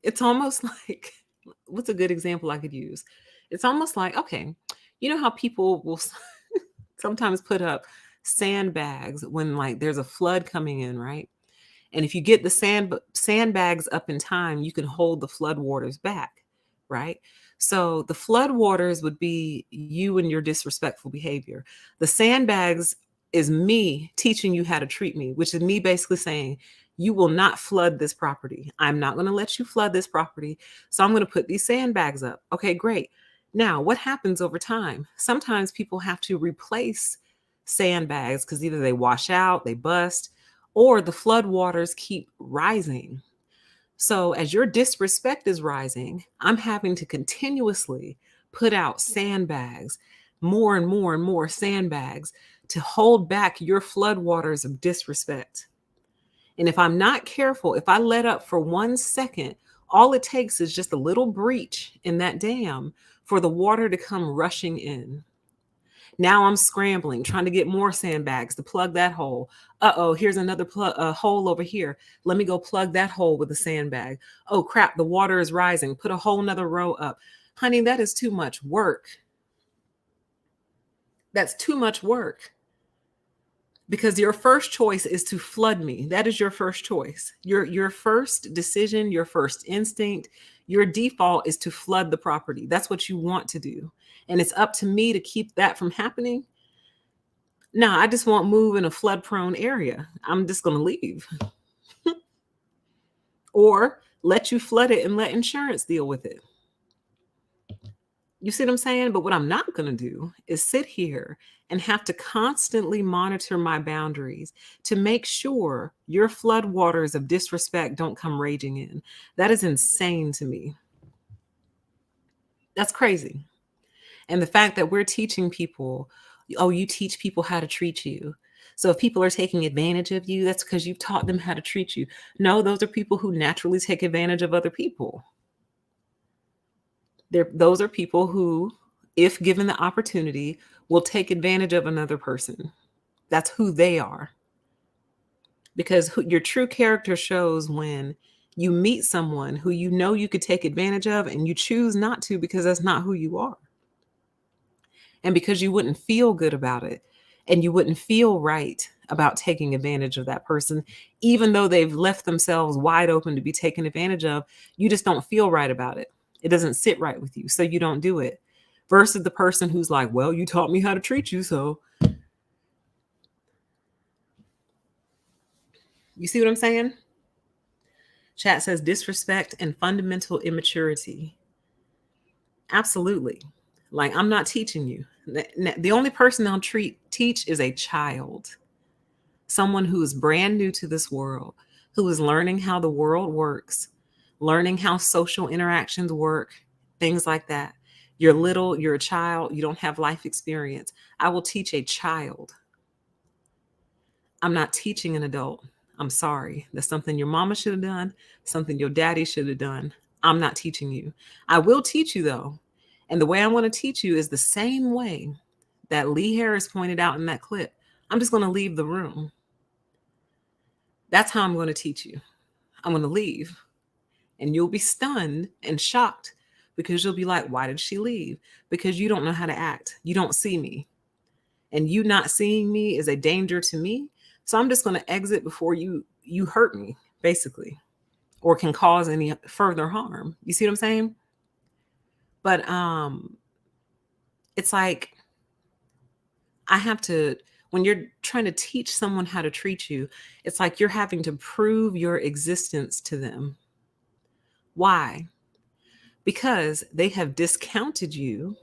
It's almost like, what's a good example I could use? It's almost like, okay, you know how people will sometimes put up sandbags when like there's a flood coming in, right? And if you get the sandbags up in time, you can hold the flood waters back, right? So the flood waters would be you and your disrespectful behavior. The sandbags is me teaching you how to treat me, which is me basically saying, you will not flood this property. I'm not going to let you flood this property. So I'm going to put these sandbags up. Okay, great. Now, what happens over time? Sometimes people have to replace sandbags because either they wash out, they bust, or the flood waters keep rising. So as your disrespect is rising, I'm having to continuously put out sandbags, more and more and more sandbags to hold back your flood waters of disrespect. And if I'm not careful, if I let up for 1 second, all it takes is just a little breach in that dam for the water to come rushing in. Now I'm scrambling, trying to get more sandbags to plug that hole. Uh-oh, here's another hole over here. Let me go plug that hole with a sandbag. Oh crap, the water is rising. Put a whole nother row up. Honey, that is too much work. That's too much work. Because your first choice is to flood me. That is your first choice. Your first decision, your first instinct, your default is to flood the property. That's what you want to do. And it's up to me to keep that from happening. No, I just won't move in a flood prone area. I'm just going to leave. Or let you flood it and let insurance deal with it. You see what I'm saying? But what I'm not going to do is sit here and have to constantly monitor my boundaries to make sure your floodwaters of disrespect don't come raging in. That is insane to me. That's crazy. And the fact that we're teaching people, oh, you teach people how to treat you. So if people are taking advantage of you, that's because you've taught them how to treat you. No, those are people who naturally take advantage of other people. Those are people who, if given the opportunity, will take advantage of another person. That's who they are. Because your true character shows when you meet someone who you know you could take advantage of and you choose not to because that's not who you are. And because you wouldn't feel good about it and you wouldn't feel right about taking advantage of that person, even though they've left themselves wide open to be taken advantage of, you just don't feel right about it. It doesn't sit right with you, so you don't do it. Versus the person who's like, well, you taught me how to treat you, so. You see what I'm saying? Chat says disrespect and fundamental immaturity. Absolutely. Like, I'm not teaching you. The only person I'll teach is a child, someone who is brand new to this world, who is learning how the world works, learning how social interactions work, things like that. You're little, you're a child, you don't have life experience. I will teach a child. I'm not teaching an adult. I'm sorry. That's something your mama should have done, something your daddy should have done. I'm not teaching you. I will teach you though. And the way I want to teach you is the same way that Lee Harris pointed out in that clip. I'm just going to leave the room. That's how I'm going to teach you. I'm going to leave. And you'll be stunned and shocked because you'll be like, why did she leave? Because you don't know how to act. You don't see me. And you not seeing me is a danger to me. So I'm just going to exit before you hurt me, basically, or can cause any further harm. You see what I'm saying? But it's like I have to, when you're trying to teach someone how to treat you, it's like you're having to prove your existence to them. Why? Because they have discounted you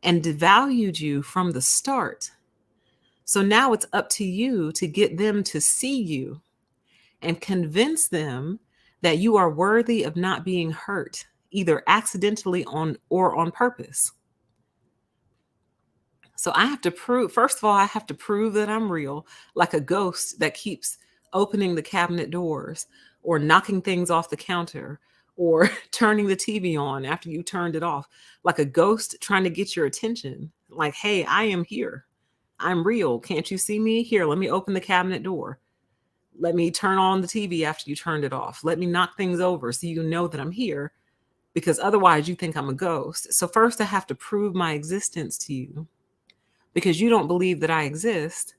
and devalued you from the start. So now it's up to you to get them to see you and convince them that you are worthy of not being hurt, either accidentally or on purpose. So I have to prove, first of all, I have to prove that I'm real, like a ghost that keeps opening the cabinet doors or knocking things off the counter or turning the TV on after you turned it off, like a ghost trying to get your attention. Like, hey, I am here. I'm real. Can't you see me? Here, let me open the cabinet door. Let me turn on the TV after you turned it off. Let me knock things over so you know that I'm here, because otherwise you think I'm a ghost. So first I have to prove my existence to you because you don't believe that I exist,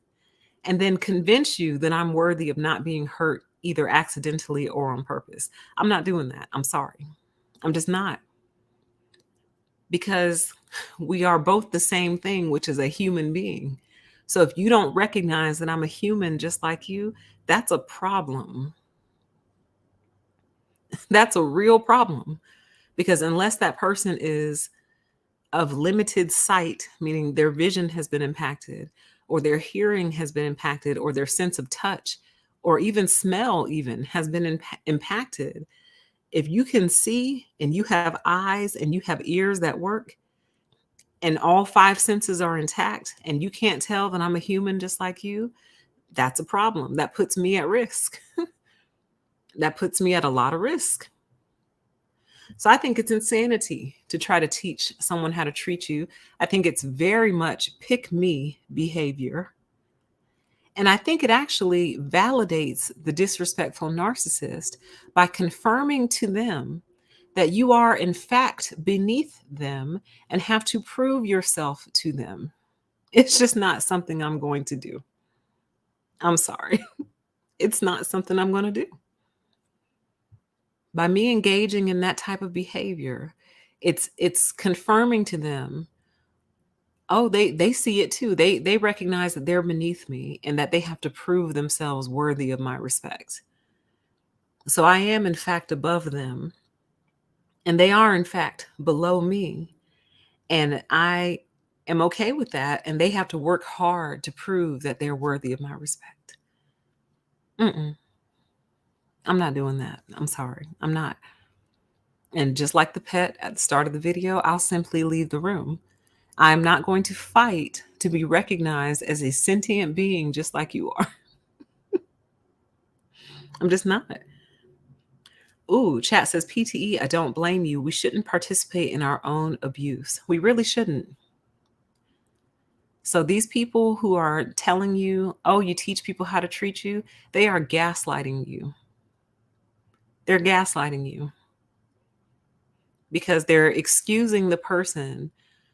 and then convince you that I'm worthy of not being hurt either accidentally or on purpose. I'm not doing that. I'm sorry. I'm just not. Because we are both the same thing, which is a human being. So if you don't recognize that I'm a human just like you, that's a problem. That's a real problem. Because unless that person is of limited sight, meaning their vision has been impacted, or their hearing has been impacted, or their sense of touch, or even smell even has been impacted. If you can see and you have eyes and you have ears that work and all five senses are intact and you can't tell that I'm a human just like you, that's a problem. That puts me at risk. That puts me at a lot of risk. So I think it's insanity to try to teach someone how to treat you. I think it's very much pick me behavior. And I think it actually validates the disrespectful narcissist by confirming to them that you are, in fact, beneath them and have to prove yourself to them. It's just not something I'm going to do. I'm sorry. It's not something I'm going to do. By me engaging in that type of behavior, it's confirming to them, oh, they see it too. They recognize that they're beneath me and that they have to prove themselves worthy of my respect. So I am in fact above them, and they are in fact below me. And I am okay with that, and they have to work hard to prove that they're worthy of my respect. Mm-mm. I'm not doing that. I'm sorry. I'm not. And just like the pet at the start of the video, I'll simply leave the room. I'm not going to fight to be recognized as a sentient being just like you are. I'm just not. Ooh, chat says PTE, I don't blame you. We shouldn't participate in our own abuse. We really shouldn't. So these people who are telling you, oh, you teach people how to treat you, they are gaslighting you. They're gaslighting you because they're excusing the person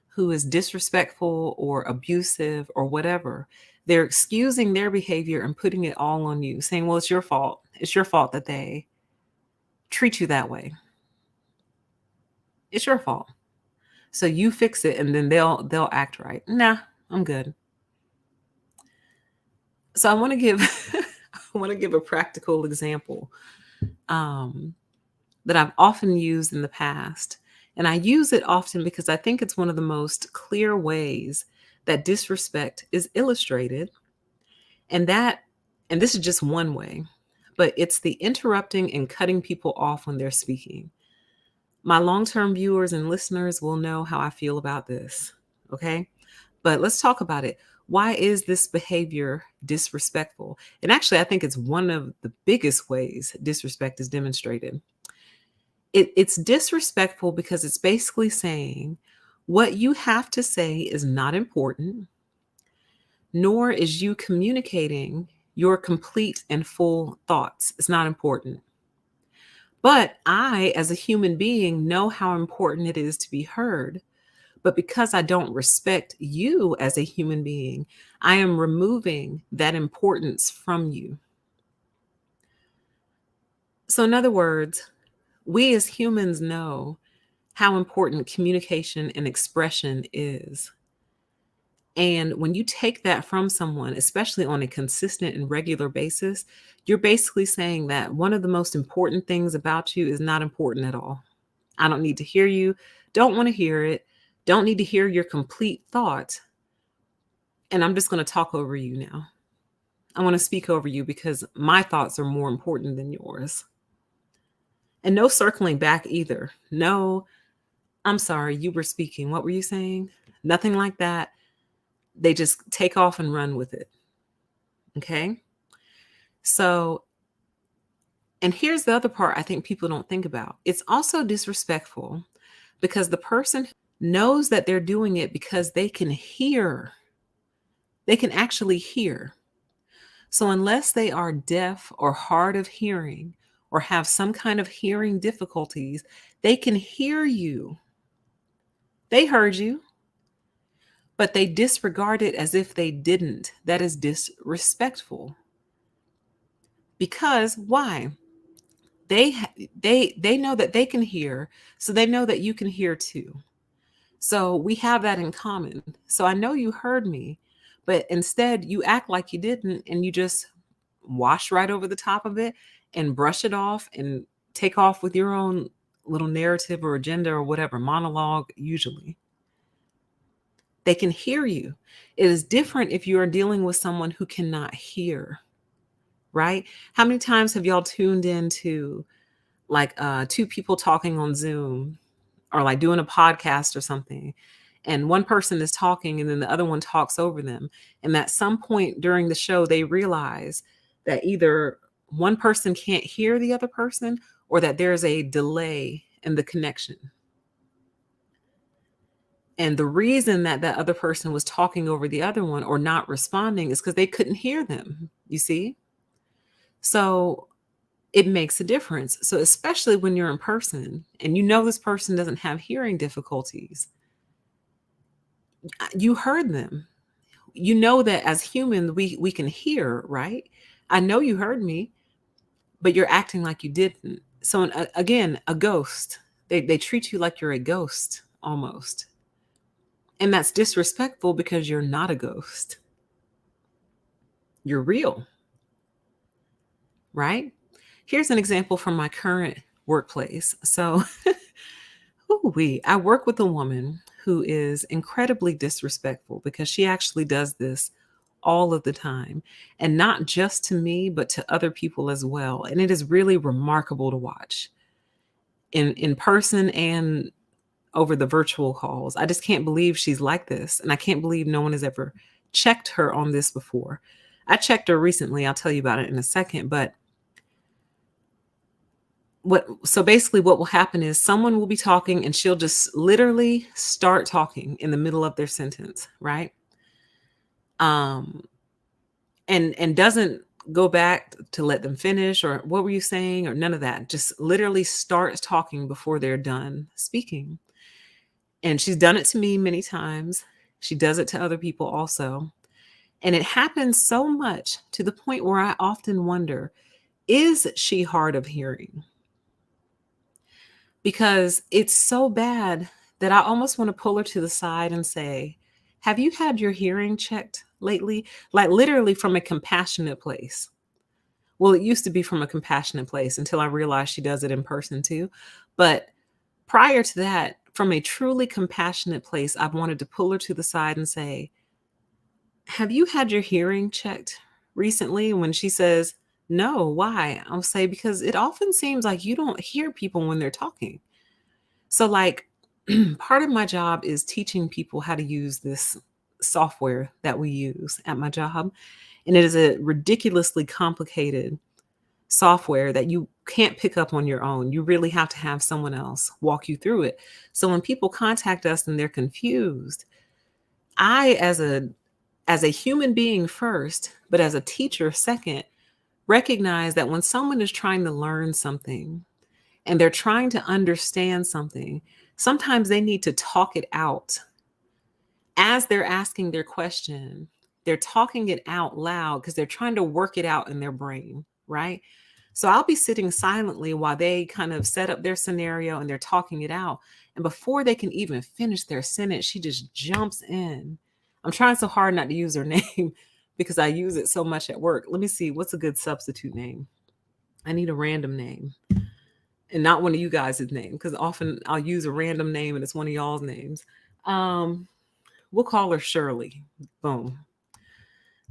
who is disrespectful or abusive or whatever. They're excusing their behavior and putting it all on you, saying, well, it's your fault. It's your fault that they treat you that way. It's your fault. So you fix it and then they'll act right. Nah, I'm good. So I want to give a practical example that I've often used in the past. And I use it often because I think it's one of the most clear ways that disrespect is illustrated. And this is just one way, but it's the interrupting and cutting people off when they're speaking. My long-term viewers and listeners will know how I feel about this. Okay. But let's talk about it. Why is this behavior disrespectful? And actually, I think it's one of the biggest ways disrespect is demonstrated. It's disrespectful because it's basically saying what you have to say is not important, nor is you communicating your complete and full thoughts. It's not important. But I, as a human being, know how important it is to be heard. But because I don't respect you as a human being, I am removing that importance from you. So, in other words, we as humans know how important communication and expression is. And when you take that from someone, especially on a consistent and regular basis, you're basically saying that one of the most important things about you is not important at all. I don't need to hear you, don't want to hear it, don't need to hear your complete thought. And I'm just going to talk over you now. I want to speak over you because my thoughts are more important than yours. And no circling back either. No, I'm sorry, you were speaking. What were you saying? Nothing like that. They just take off and run with it. Okay. So, and here's the other part I think people don't think about. It's also disrespectful because the person knows that they're doing it because they can hear. They can actually hear. So, unless they are deaf or hard of hearing or have some kind of hearing difficulties, they can hear you. They heard you, but they disregard it as if they didn't. That is disrespectful. Because why? They know that they can hear, so they know that you can hear too. So we have that in common. So I know you heard me, but instead you act like you didn't and you just wash right over the top of it and brush it off and take off with your own little narrative or agenda or whatever, monologue usually. They can hear you. It is different if you are dealing with someone who cannot hear, right? How many times have y'all tuned into like two people talking on Zoom or like doing a podcast or something, and one person is talking and then the other one talks over them, and at some point during the show they realize that either one person can't hear the other person or that there's a delay in the connection. And the reason that that other person was talking over the other one or not responding is because they couldn't hear them, you see? So it makes a difference. So especially when you're in person and you know this person doesn't have hearing difficulties, you heard them. You know that as humans, we can hear, right? I know you heard me, but you're acting like you didn't. So again, a ghost. They treat you like you're a ghost almost. And that's disrespectful because you're not a ghost. You're real, right? Here's an example from my current workplace. So I work with a woman who is incredibly disrespectful, because she actually does this all of the time, and not just to me, but to other people as well. And it is really remarkable to watch in person and over the virtual calls. I just can't believe she's like this. And I can't believe no one has ever checked her on this before. I checked her recently. I'll tell you about it in a second. But so basically what will happen is someone will be talking and she'll just literally start talking in the middle of their sentence, right? And doesn't go back to let them finish, or what were you saying, or none of that. Just literally starts talking before they're done speaking. And she's done it to me many times. She does it to other people also. And it happens so much to the point where I often wonder, is she hard of hearing? Because it's so bad that I almost want to pull her to the side and say, have you had your hearing checked lately? Like literally from a compassionate place. Well, it used to be from a compassionate place until I realized she does it in person too. But prior to that, from a truly compassionate place, I've wanted to pull her to the side and say, have you had your hearing checked recently? When she says, no, why? I'll say, because it often seems like you don't hear people when they're talking. So, like, part of my job is teaching people how to use this software that we use at my job. And it is a ridiculously complicated software that you can't pick up on your own. You really have to have someone else walk you through it. So when people contact us and they're confused, I, as a human being first, but as a teacher second, recognize that when someone is trying to learn something and they're trying to understand something, sometimes they need to talk it out. As they're asking their question, they're talking it out loud because they're trying to work it out in their brain, right? So I'll be sitting silently while they kind of set up their scenario and they're talking it out. And before they can even finish their sentence, she just jumps in. I'm trying so hard not to use her name because I use it so much at work. Let me see, what's a good substitute name? I need a random name and not one of you guys' name, because often I'll use a random name and it's one of y'all's names. We'll call her Shirley. Boom.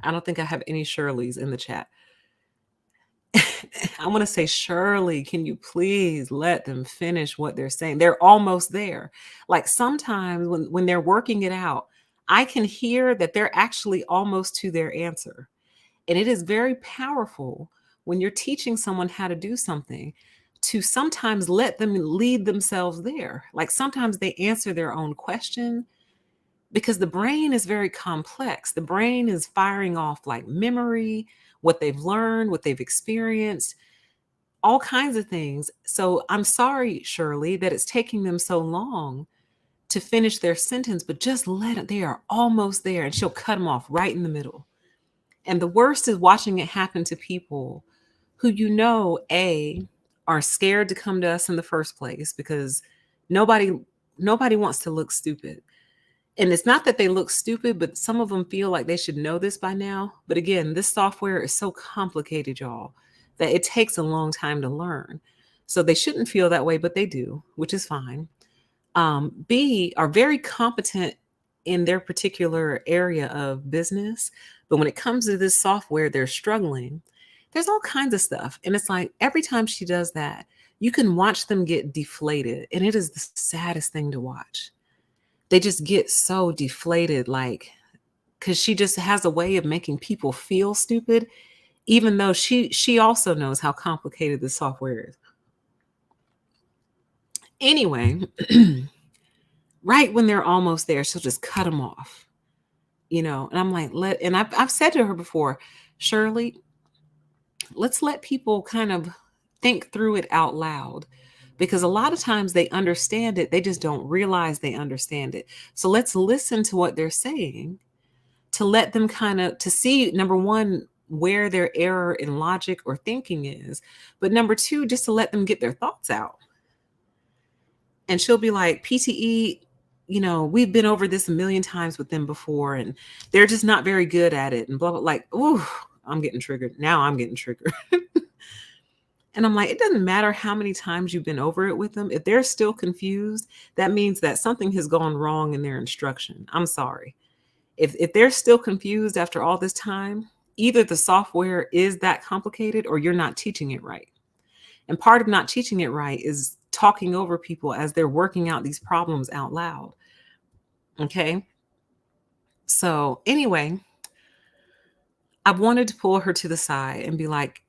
I don't think I have any Shirleys in the chat. I want to say, Shirley, can you please let them finish what they're saying? They're almost there. Like sometimes when they're working it out, I can hear that they're actually almost to their answer. And it is very powerful when you're teaching someone how to do something to sometimes let them lead themselves there. Like sometimes they answer their own question because the brain is very complex. The brain is firing off like memory, what they've learned, what they've experienced, all kinds of things. So I'm sorry, Shirley, that it's taking them so long to finish their sentence, but just let it, they are almost there. And she'll cut them off right in the middle. And the worst is watching it happen to people who, A, are scared to come to us in the first place because nobody wants to look stupid. And it's not that they look stupid, but some of them feel like they should know this by now. But again, this software is so complicated, y'all, that it takes a long time to learn. So they shouldn't feel that way, but they do, which is fine. B, are very competent in their particular area of business. But when it comes to this software, they're struggling. There's all kinds of stuff. And it's like every time she does that, you can watch them get deflated. And it is the saddest thing to watch. They just get so deflated, like, because she just has a way of making people feel stupid, even though she also knows how complicated the software is. Anyway, right when they're almost there, she'll just cut them off, And I'm like, I've said to her before, Shirley, let's let people kind of think through it out loud. Because a lot of times they understand it, they just don't realize they understand it. So let's listen to what they're saying to let them to see, number one, where their error in logic or thinking is. But number two, just to let them get their thoughts out. And she'll be like, PTE, we've been over this a million times with them before, and they're just not very good at it, and blah, blah, like, ooh, I'm getting triggered. Now I'm getting triggered. And I'm like, it doesn't matter how many times you've been over it with them. If they're still confused, that means that something has gone wrong in their instruction. I'm sorry. If they're still confused after all this time, either the software is that complicated or you're not teaching it right. And part of not teaching it right is talking over people as they're working out these problems out loud. Okay. So, anyway, I wanted to pull her to the side and be like,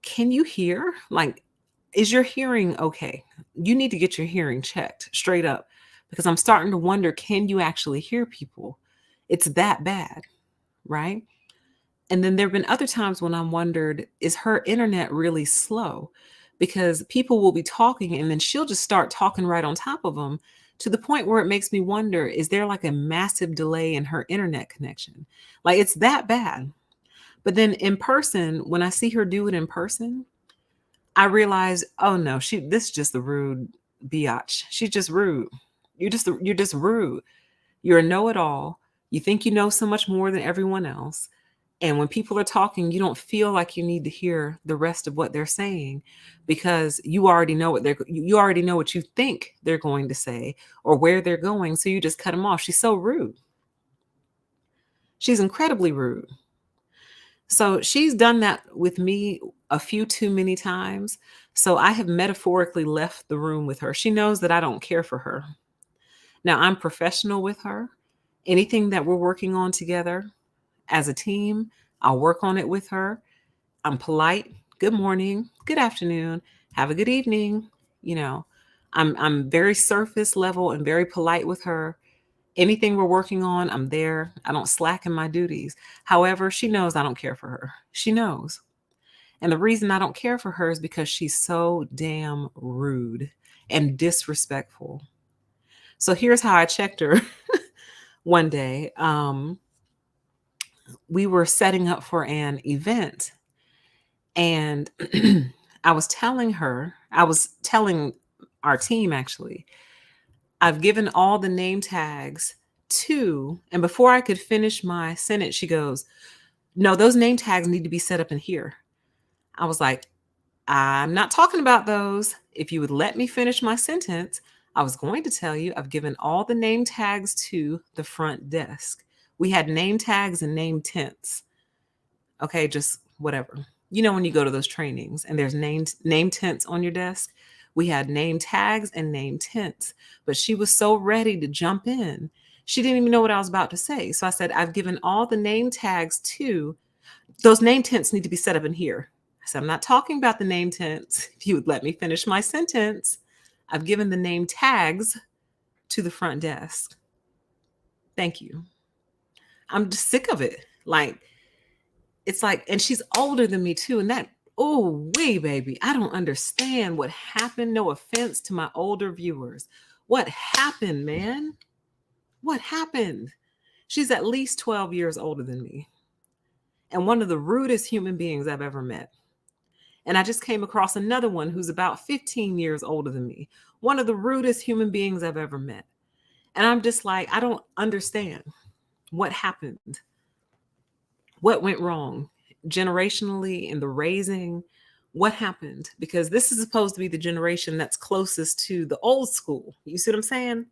can you hear? Like, is your hearing okay? You need to get your hearing checked straight up because I'm starting to wonder, can you actually hear people? It's that bad, right? And then there have been other times when I wondered, is her internet really slow? Because people will be talking and then she'll just start talking right on top of them to the point where it makes me wonder, is there like a massive delay in her internet connection? Like it's that bad. But then in person, when I see her do it in person, I realize, oh no, this is just a rude biatch. She's just rude. You're just rude. You're a know-it-all. You think you know so much more than everyone else. And when people are talking, you don't feel like you need to hear the rest of what they're saying because you already know you already know what you think they're going to say or where they're going. So you just cut them off. She's so rude. She's incredibly rude. So she's done that with me a few too many times. So I have metaphorically left the room with her. She knows that I don't care for her. Now I'm professional with her. Anything that we're working on together as a team, I'll work on it with her. I'm polite. Good morning, good afternoon, have a good evening. You know, I'm very surface level and very polite with her. Anything we're working on, I'm there. I don't slacken my duties. However, she knows I don't care for her. She knows. And the reason I don't care for her is because she's so damn rude and disrespectful. So here's how I checked her one day. We were setting up for an event, and I was telling our team actually, I've given all the name tags to, and before I could finish my sentence, she goes, no, those name tags need to be set up in here. I was like, I'm not talking about those. If you would let me finish my sentence, I was going to tell you I've given all the name tags to the front desk. We had name tags and name tents. Okay, just whatever. You know, when you go to those trainings and there's name tents on your desk, we had name tags and name tents. But she was so ready to jump in. She didn't even know what I was about to say. So I said, I've given all the name tags to those name tents need to be set up in here. I said, I'm not talking about the name tents. If you would let me finish my sentence, I've given the name tags to the front desk. Thank you. I'm just sick of it. Like, it's like, and she's older than me too. And that, oh, wee, baby, I don't understand what happened. No offense to my older viewers. What happened, man? What happened? She's at least 12 years older than me and one of the rudest human beings I've ever met. And I just came across another one who's about 15 years older than me, one of the rudest human beings I've ever met. And I'm just like, I don't understand what happened. What went wrong generationally in the raising? What happened? Because this is supposed to be the generation that's closest to the old school. You see what I'm saying?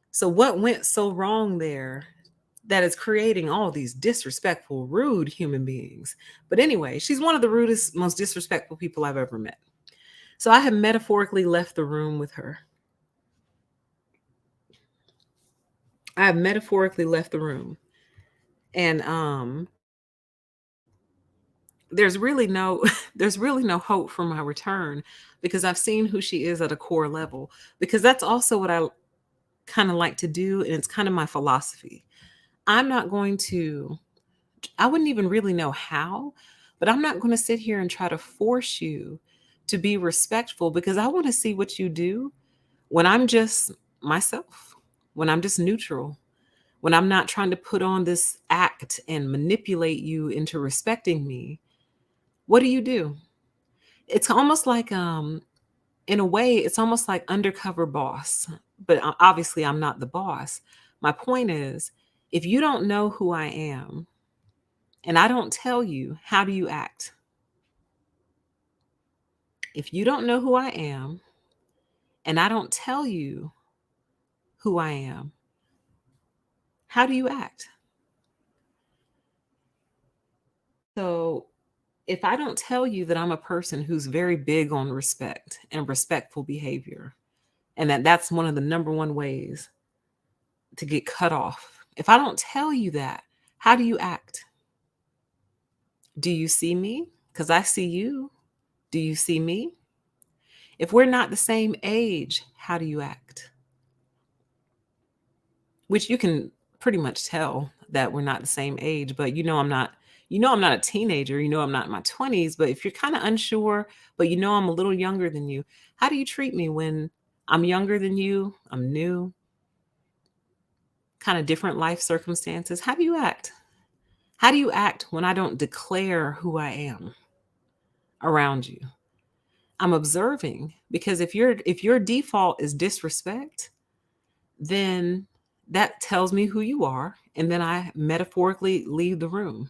So, what went so wrong there that is creating all these disrespectful, rude human beings? But anyway, she's one of the rudest, most disrespectful people I've ever met. So, I have metaphorically left the room with her. I have metaphorically left the room. And there's really no there's really no hope for my return because I've seen who she is at a core level, because that's also what I kind of like to do, and it's kind of my philosophy. I'm not going to I wouldn't even really know how, but I'm not going to sit here and try to force you to be respectful, because I want to see what you do when I'm just myself, when I'm just neutral, when I'm not trying to put on this act and manipulate you into respecting me. What do? It's almost like in a way it's almost like undercover boss, but obviously I'm not the boss. My point is, if you don't know who I am and I don't tell you, how do you act? If you don't know who I am and I don't tell you who I am, how do you act? So, if I don't tell you that I'm a person who's very big on respect and respectful behavior, and that's one of the number one ways to get cut off, if I don't tell you that, how do you act? Do you see me? Because I see you. Do you see me? If we're not the same age, how do you act? Which you can pretty much tell that we're not the same age, but I'm not a teenager, I'm not in my 20s, but if you're kind of unsure, but I'm a little younger than you, how do you treat me when I'm younger than you, I'm new, kind of different life circumstances? How do you act? How do you act when I don't declare who I am around you? I'm observing, because if your default is disrespect, then that tells me who you are, and then I metaphorically leave the room.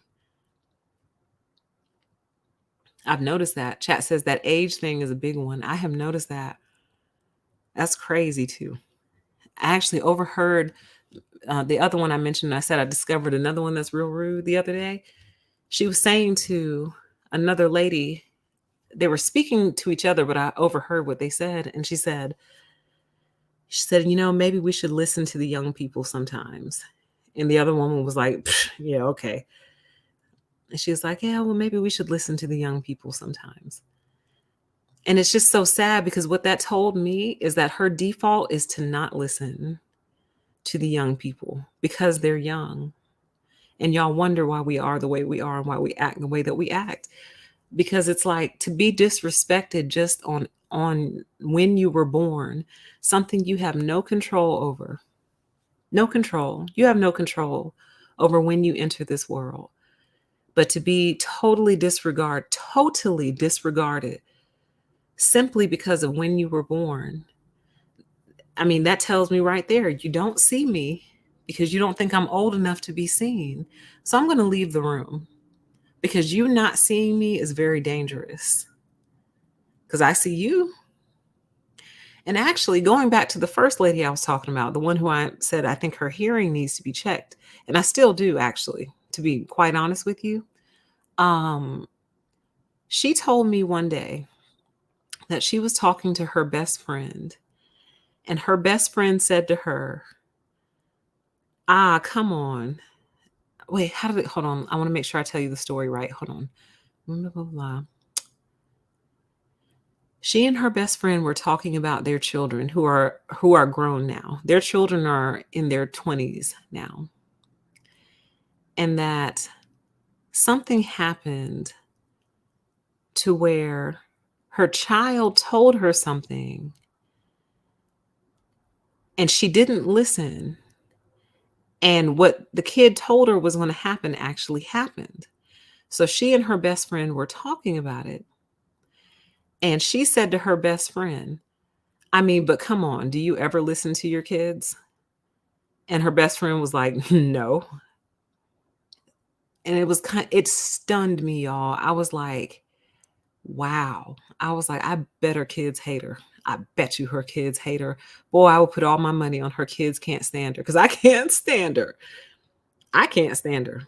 I've noticed that. Chat says that age thing is a big one. I have noticed that. That's crazy too. I actually overheard the other one I mentioned. I said I discovered another one that's real rude the other day. She was saying to another lady, they were speaking to each other, but I overheard what they said. And she said, maybe we should listen to the young people sometimes. And the other woman was like, yeah, okay. And she was like, yeah, well, maybe we should listen to the young people sometimes. And it's just so sad, because what that told me is that her default is to not listen to the young people because they're young. And y'all wonder why we are the way we are and why we act the way that we act. Because it's like, to be disrespected just on when you were born, something you have no control over. No control. You have no control over when you enter this world. But to be totally disregarded simply because of when you were born, I mean, that tells me right there, you don't see me because you don't think I'm old enough to be seen. So I'm going to leave the room, because you not seeing me is very dangerous, because I see you. And actually, going back to the first lady I was talking about, the one who I said I think her hearing needs to be checked, and I still do, actually, to be quite honest with you. She told me one day that she was talking to her best friend, and her best friend said to her, come on. Wait, how did it? Hold on. I want to make sure I tell you the story right. Hold on. Blah, blah, blah. She and her best friend were talking about their children who are grown now. Their children are in their 20s now. And that something happened to where her child told her something and she didn't listen. And what the kid told her was going to happen actually happened. So she and her best friend were talking about it. And she said to her best friend, I mean, but come on, do you ever listen to your kids? And her best friend was like, no. And it stunned me, y'all. I was like, wow. I was like, I bet her kids hate her. I bet you her kids hate her. Boy, I will put all my money on her kids can't stand her, because I can't stand her. I can't stand her.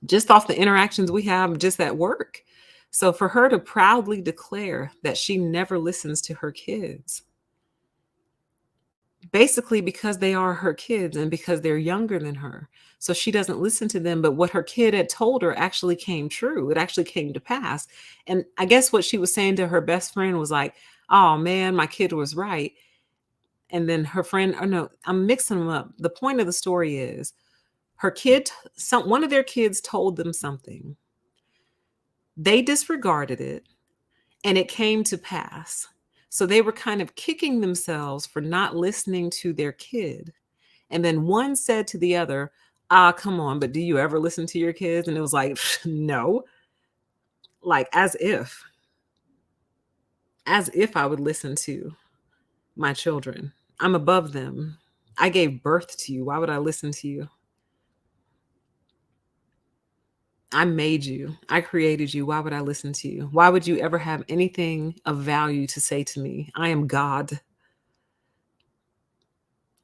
Just off the interactions we have just at work. So for her to proudly declare that she never listens to her kids, basically because they are her kids and because they're younger than her. So she doesn't listen to them, but what her kid had told her actually came true. It actually came to pass. And I guess what she was saying to her best friend was like, oh man, my kid was right. And then her friend, oh no, I'm mixing them up. The point of the story is one of their kids told them something. They disregarded it and it came to pass. So they were kind of kicking themselves for not listening to their kid. And then one said to the other, come on, but do you ever listen to your kids? And it was like, no. Like as if I would listen to my children. I'm above them. I gave birth to you. Why would I listen to you? I made you. I created you. Why would I listen to you? Why would you ever have anything of value to say to me? I am God.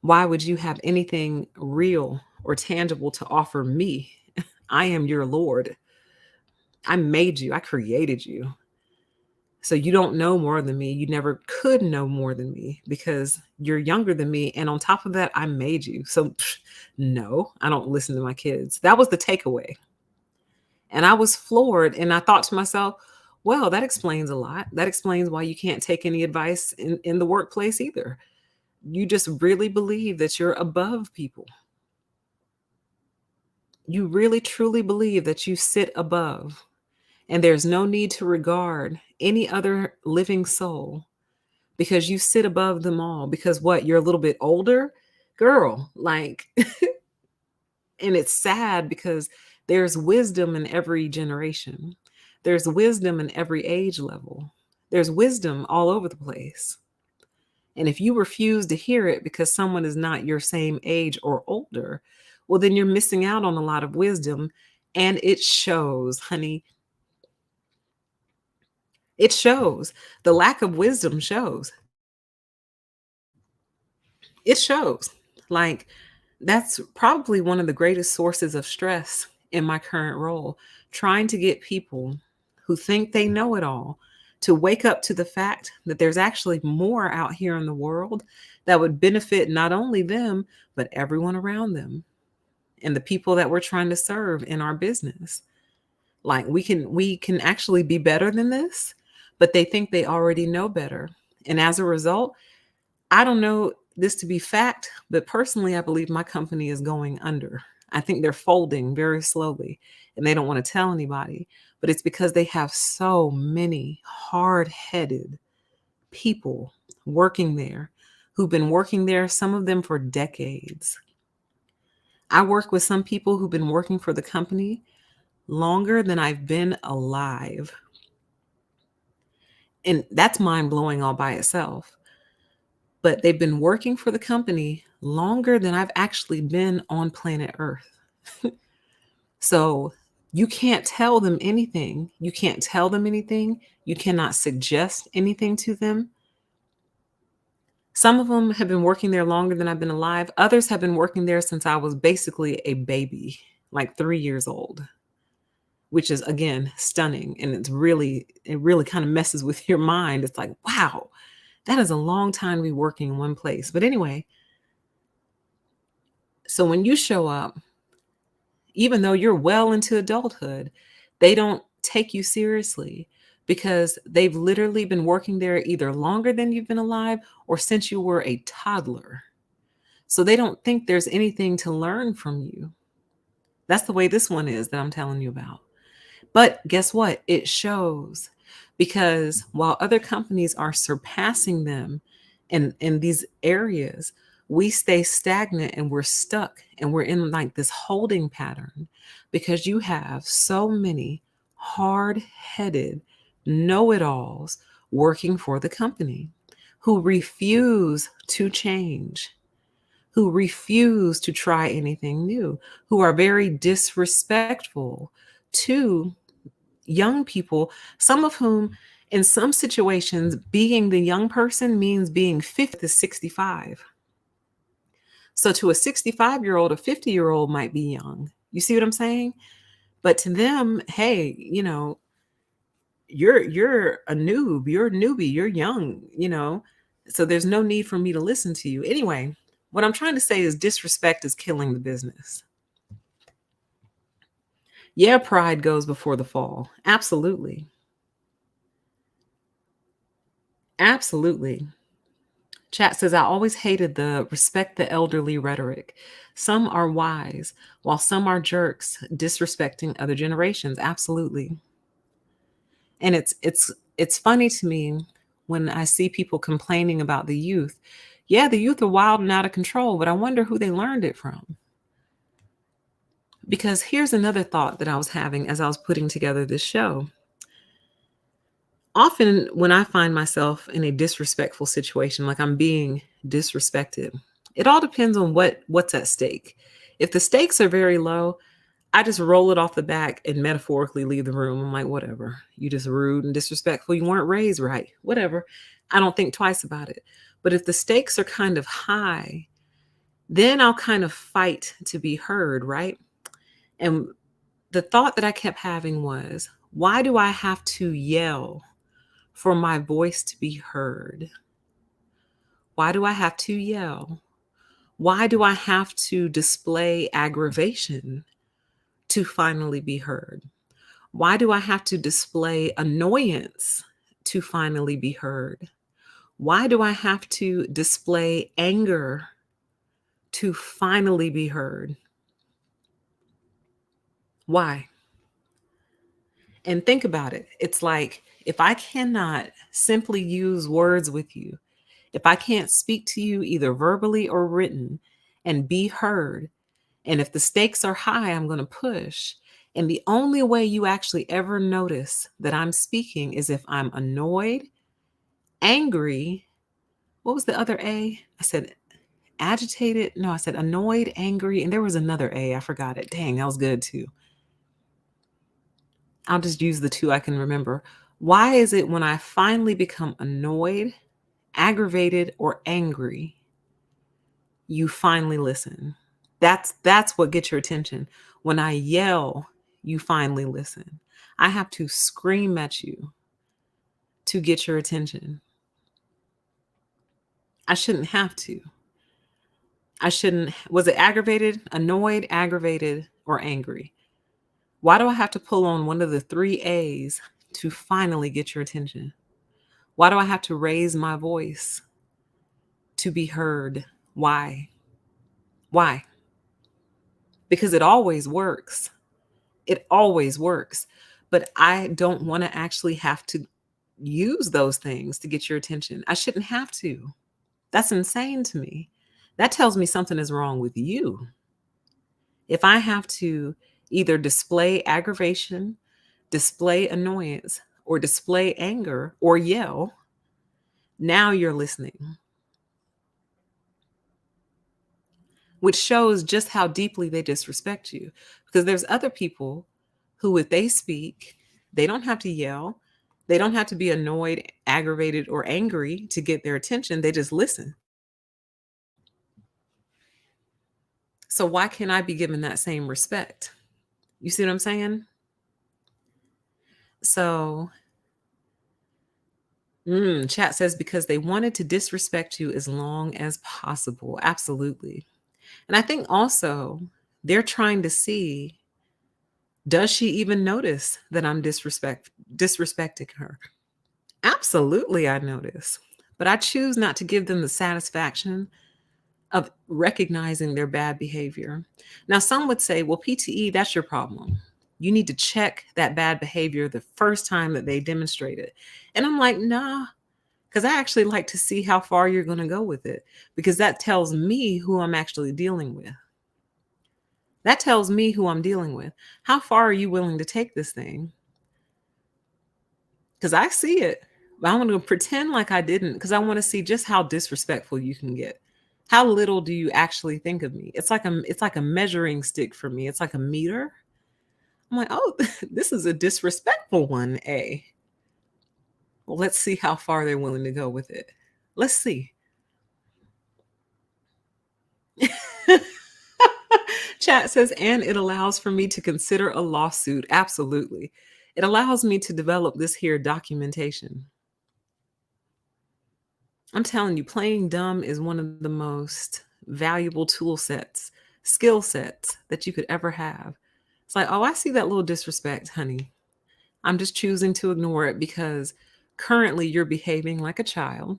Why would you have anything real or tangible to offer me? I am your Lord. I made you. I created you. So you don't know more than me. You never could know more than me because you're younger than me. And on top of that, I made you. So no, I don't listen to my kids. That was the takeaway. And I was floored. And I thought to myself, well, that explains a lot. That explains why you can't take any advice in the workplace either. You just really believe that you're above people. You really truly believe that you sit above, and there's no need to regard any other living soul because you sit above them all. Because what? You're a little bit older? Girl, like, and it's sad because there's wisdom in every generation, there's wisdom in every age level, there's wisdom all over the place. And if you refuse to hear it because someone is not your same age or older, well, then you're missing out on a lot of wisdom. And it shows, honey. It shows. The lack of wisdom shows. It shows. Like, that's probably one of the greatest sources of stress in my current role, trying to get people who think they know it all to wake up to the fact that there's actually more out here in the world that would benefit not only them, but everyone around them and the people that we're trying to serve in our business. Like, we can actually be better than this, but they think they already know better. And as a result, I don't know this to be fact, but personally, I believe my company is going under. I think they're folding very slowly and they don't want to tell anybody, but it's because they have so many hard headed people working there who've been working there, some of them for decades. I work with some people who've been working for the company longer than I've been alive. And that's mind blowing all by itself. But they've been working for the company longer than I've actually been on planet Earth. So you can't tell them anything. You can't tell them anything. You cannot suggest anything to them. Some of them have been working there longer than I've been alive. Others have been working there since I was basically a baby, like 3 years old, which is, again, stunning. And it really kind of messes with your mind. It's like, wow, that is a long time to be working in one place. But anyway, so when you show up, even though you're well into adulthood, they don't take you seriously because they've literally been working there either longer than you've been alive or since you were a toddler. So they don't think there's anything to learn from you. That's the way this one is that I'm telling you about. But guess what? It shows because while other companies are surpassing them in these areas, we stay stagnant and we're stuck and we're in like this holding pattern because you have so many hard headed know it alls working for the company who refuse to change, who refuse to try anything new, who are very disrespectful to young people, some of whom, in some situations, being the young person means being 50 to 65. So to a 65-year-old, a 50-year-old might be young. You see what I'm saying? But to them, hey, you're a noob, you're a newbie, you're young. So there's no need for me to listen to you. Anyway, what I'm trying to say is disrespect is killing the business. Yeah, pride goes before the fall. Absolutely. Absolutely. Chat says, I always hated the respect the elderly rhetoric. Some are wise, while some are jerks, disrespecting other generations. Absolutely. And it's funny to me when I see people complaining about the youth. Yeah, the youth are wild and out of control, but I wonder who they learned it from. Because here's another thought that I was having as I was putting together this show. Often when I find myself in a disrespectful situation, like I'm being disrespected, it all depends on what's at stake. If the stakes are very low, I just roll it off the back and metaphorically leave the room. I'm like, whatever. You just rude and disrespectful. You weren't raised right. Whatever. I don't think twice about it. But if the stakes are kind of high, then I'll kind of fight to be heard, right? And the thought that I kept having was, why do I have to yell for my voice to be heard? Why do I have to yell? Why do I have to display aggravation to finally be heard? Why do I have to display annoyance to finally be heard? Why do I have to display anger to finally be heard? Why? And think about it. It's like if I cannot simply use words with you, if I can't speak to you either verbally or written and be heard, and if the stakes are high, I'm going to push. And the only way you actually ever notice that I'm speaking is if I'm annoyed, angry. What was the other A? I said agitated. No, I said annoyed, angry, and there was another A. I forgot it. Dang, that was good too. I'll just use the two I can remember. Why is it when I finally become annoyed, aggravated, or angry, you finally listen? That's what gets your attention. When I yell, you finally listen. I have to scream at you to get your attention. I shouldn't have to. I shouldn't. Was it aggravated, annoyed, aggravated, or angry? Why do I have to pull on one of the three A's to finally get your attention? Why do I have to raise my voice to be heard? Why? Why? Because it always works. It always works. But I don't want to actually have to use those things to get your attention. I shouldn't have to. That's insane to me. That tells me something is wrong with you. If I have to either display aggravation, display annoyance, or display anger or yell, now you're listening. Which shows just how deeply they disrespect you. Because there's other people who, if they speak, they don't have to yell. They don't have to be annoyed, aggravated, or angry to get their attention. They just listen. So why can't I be given that same respect? You see what I'm saying? So, chat says because they wanted to disrespect you as long as possible. Absolutely. And I think also they're trying to see, does she even notice that I'm disrespecting her? Absolutely, I notice. But I choose not to give them the satisfaction of recognizing their bad behavior. Now, some would say, well, PTE, that's your problem. You need to check that bad behavior the first time that they demonstrate it. And I'm like, nah, because I actually like to see how far you're going to go with it, because that tells me who I'm actually dealing with. That tells me who I'm dealing with. How far are you willing to take this thing? Because I see it. But I want to pretend like I didn't, because I want to see just how disrespectful you can get. How little do you actually think of me? It's like a measuring stick for me. It's like a meter. I'm like, oh, this is a disrespectful one, A. Well, let's see how far they're willing to go with it. Let's see. Chat says, and it allows for me to consider a lawsuit. Absolutely. It allows me to develop this here documentation. I'm telling you, playing dumb is one of the most valuable skill sets that you could ever have. It's like, oh, I see that little disrespect, honey. I'm just choosing to ignore it because currently you're behaving like a child.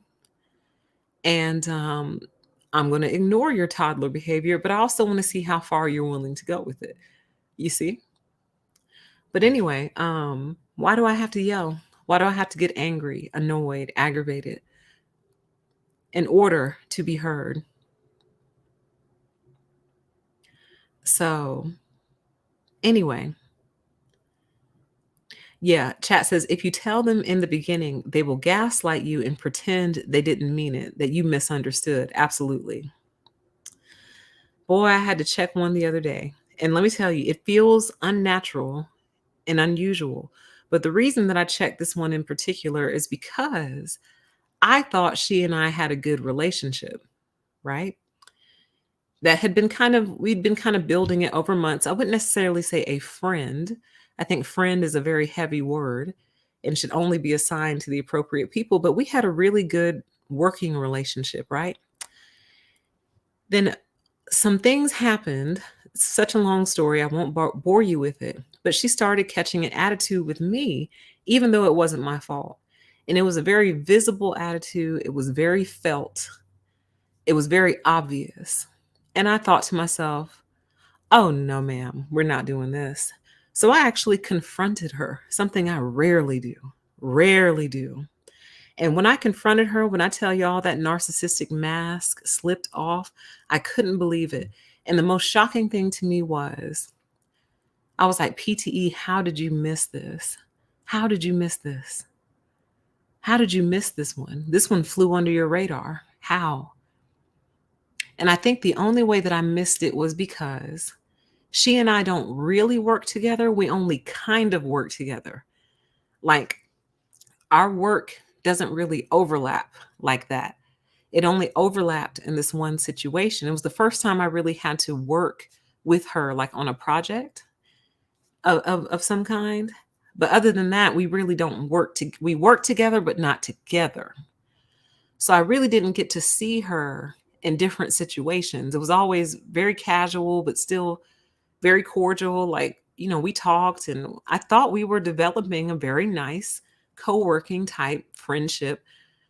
And I'm going to ignore your toddler behavior, but I also want to see how far you're willing to go with it. You see? But anyway, why do I have to yell? Why do I have to get angry, annoyed, aggravated in order to be heard? So, anyway, yeah, chat says if you tell them in the beginning, they will gaslight you and pretend they didn't mean it, that you misunderstood. Absolutely. Boy, I had to check one the other day. And let me tell you, it feels unnatural and unusual. But the reason that I checked this one in particular is because I thought she and I had a good relationship, right? That had been we'd been kind of building it over months. I wouldn't necessarily say a friend. I think friend is a very heavy word and should only be assigned to the appropriate people, but we had a really good working relationship, right? Then some things happened. It's such a long story. I won't bore you with it. But she started catching an attitude with me, even though it wasn't my fault. And it was a very visible attitude. It was very felt. It was very obvious. And I thought to myself, oh, no, ma'am, we're not doing this. So I actually confronted her, something I rarely do, rarely do. And when I confronted her, when I tell y'all that narcissistic mask slipped off, I couldn't believe it. And the most shocking thing to me was, I was like, PTE, how did you miss this? How did you miss this? How did you miss this one? This one flew under your radar. How? And I think the only way that I missed it was because she and I don't really work together. We only kind of work together. Like, our work doesn't really overlap like that. It only overlapped in this one situation. It was the first time I really had to work with her, like on a project of some kind. But other than that, we really don't we work together, but not together. So I really didn't get to see her in different situations. It was always very casual, but still very cordial. Like, we talked, and I thought we were developing a very nice co-working type friendship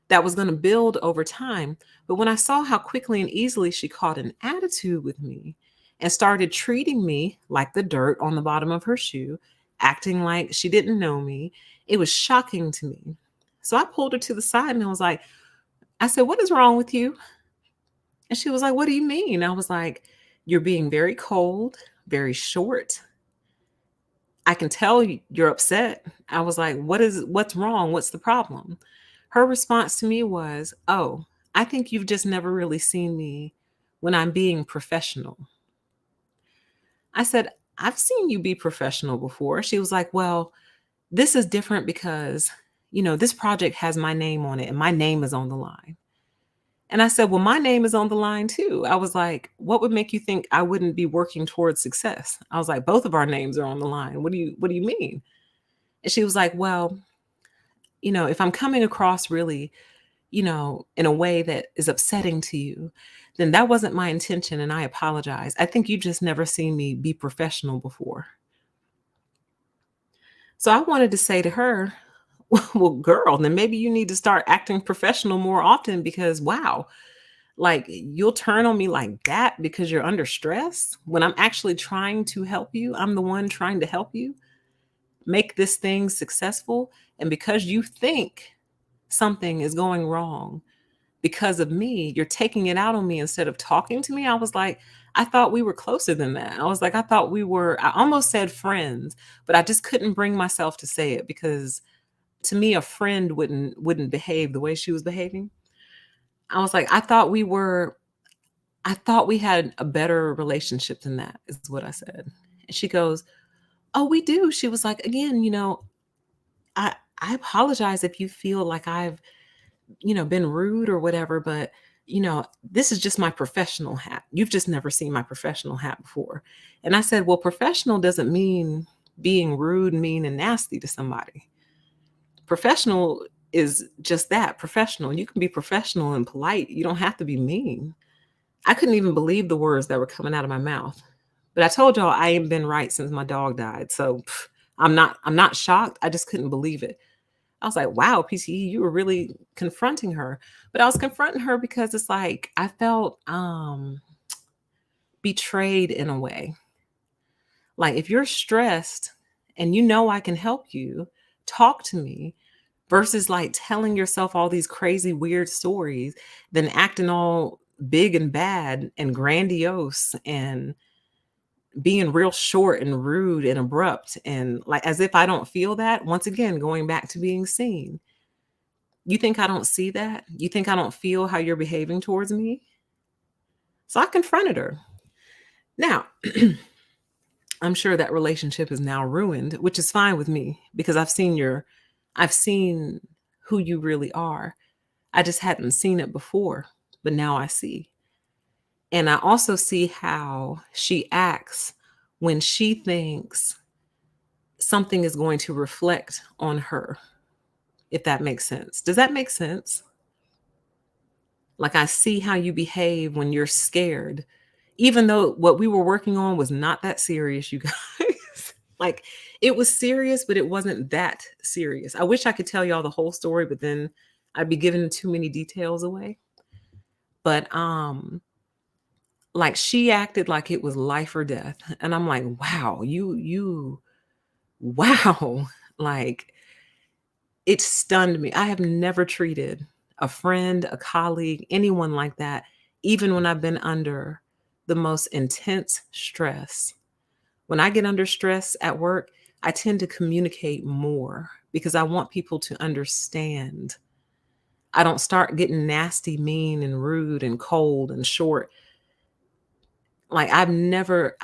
that was going to build over time. But when I saw how quickly and easily she caught an attitude with me and started treating me like the dirt on the bottom of her shoe, acting like she didn't know me, it was shocking to me. So I pulled her to the side and I said, what is wrong with you? And she was like, what do you mean? I was like, you're being very cold, very short. I can tell you're upset. I was like, what's wrong? What's the problem? Her response to me was, oh, I think you've just never really seen me when I'm being professional. I said, I've seen you be professional before. She was like, well, this is different because, this project has my name on it and my name is on the line. And I said, well, my name is on the line too. I was like, what would make you think I wouldn't be working towards success? I was like, both of our names are on the line. What do you mean? And she was like, well, if I'm coming across really, in a way that is upsetting to you, then that wasn't my intention. And I apologize. I think you just never seen me be professional before. So I wanted to say to her, well, girl, then maybe you need to start acting professional more often because, wow, like you'll turn on me like that because you're under stress when I'm actually trying to help you. I'm the one trying to help you make this thing successful. And because you think something is going wrong because of me, you're taking it out on me instead of talking to me. I was like, I thought we were closer than that. I was like, I almost said friends, but I just couldn't bring myself to say it because to me, a friend wouldn't behave the way she was behaving. I was like, I thought we had a better relationship than that, is what I said. And she goes, oh, we do. She was like, again, I apologize if you feel like I've, been rude or whatever, but this is just my professional hat. You've just never seen my professional hat before. And I said, well, professional doesn't mean being rude, mean, and nasty to somebody. Professional is just that, professional. You can be professional and polite. You don't have to be mean. I couldn't even believe the words that were coming out of my mouth. But I told y'all I ain't been right since my dog died. So I'm not shocked. I just couldn't believe it. I was like, wow, PCE, you were really confronting her. But I was confronting her because it's like I felt betrayed in a way. Like if you're stressed and I can help you, talk to me versus like telling yourself all these crazy, weird stories, then acting all big and bad and grandiose and being real short and rude and abrupt and like as if I don't feel that. Once again, going back to being seen. You think I don't see that? You think I don't feel how you're behaving towards me? So I confronted her. Now, I'm sure that relationship is now ruined, which is fine with me because I've seen who you really are. I just hadn't seen it before, but now I see. And I also see how she acts when she thinks something is going to reflect on her, if that makes sense. Does that make sense? Like, I see how you behave when you're scared, even though what we were working on was not that serious, you guys. Like, it was serious, but it wasn't that serious. I wish I could tell y'all the whole story, but then I'd be giving too many details away. But like, she acted like it was life or death. And I'm like, wow, wow. Like, it stunned me. I have never treated a friend, a colleague, anyone like that, even when I've been under the most intense stress. When I get under stress at work, I tend to communicate more because I want people to understand. I don't start getting nasty, mean, and rude and cold and short. Like, I've never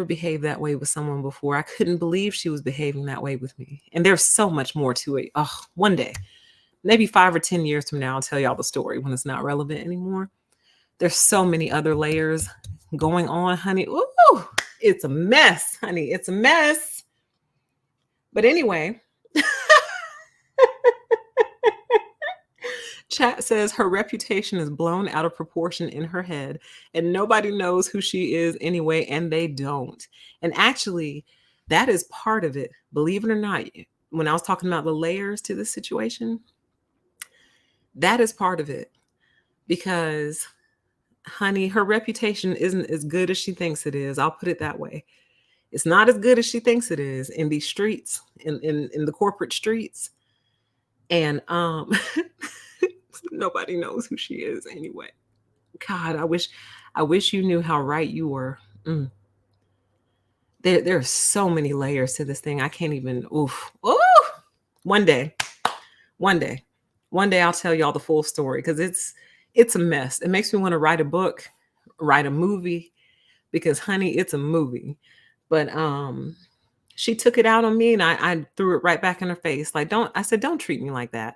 behaved that way with someone before. I couldn't believe she was behaving that way with me. And there's so much more to it. Oh, one day, maybe 5 or 10 years from now, I'll tell y'all the story when it's not relevant anymore. There's so many other layers going on, honey. Ooh, it's a mess, honey. It's a mess. But anyway, chat says her reputation is blown out of proportion in her head, and nobody knows who she is anyway, and they don't. And actually, that is part of it. Believe it or not, when I was talking about the layers to this situation, that is part of it. Because, honey, her reputation isn't as good as she thinks it is. I'll put it that way. It's not as good as she thinks it is in these streets, in the corporate streets. And nobody knows who she is anyway. God, I wish you knew how right you were. Mm. There are so many layers to this thing. I can't even. Oof. Ooh. One day, one day, one day, I'll tell y'all the full story because it's a mess. It makes me want to write a book, write a movie, because honey, it's a movie. But she took it out on me, and I threw it right back in her face. Like, don't. I said, don't treat me like that.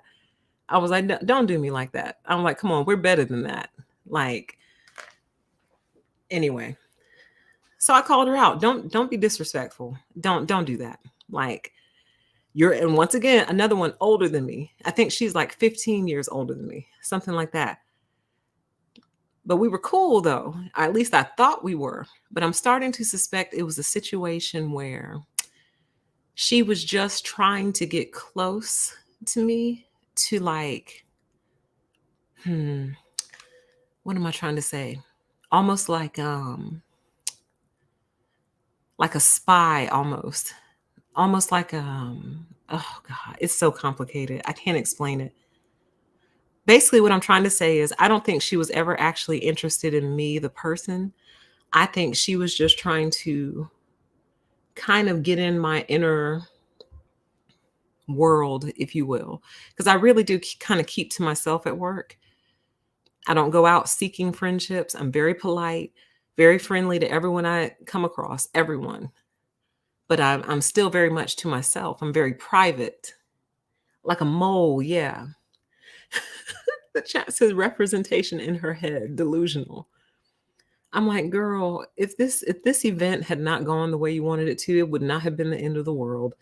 I was like, don't do me like that. I'm like, come on, we're better than that. Like, anyway. So I called her out. Don't be disrespectful. Don't do that. Like, and once again, another one older than me. I think she's like 15 years older than me, something like that. But we were cool though. At least I thought we were. But I'm starting to suspect it was a situation where she was just trying to get close to me to like, what am I trying to say? Almost like a spy almost. Almost like oh God, it's so complicated. I can't explain it. Basically, what I'm trying to say is I don't think she was ever actually interested in me, the person. I think she was just trying to kind of get in my inner world, if you will, because I really do kind of keep to myself at work. I don't go out seeking friendships. I'm very polite, very friendly to everyone I come across, everyone. But I'm still very much to myself. I'm very private, like a mole. Yeah. The chat says representation in her head, delusional. I'm like, girl, if this event had not gone the way you wanted it to, it would not have been the end of the world.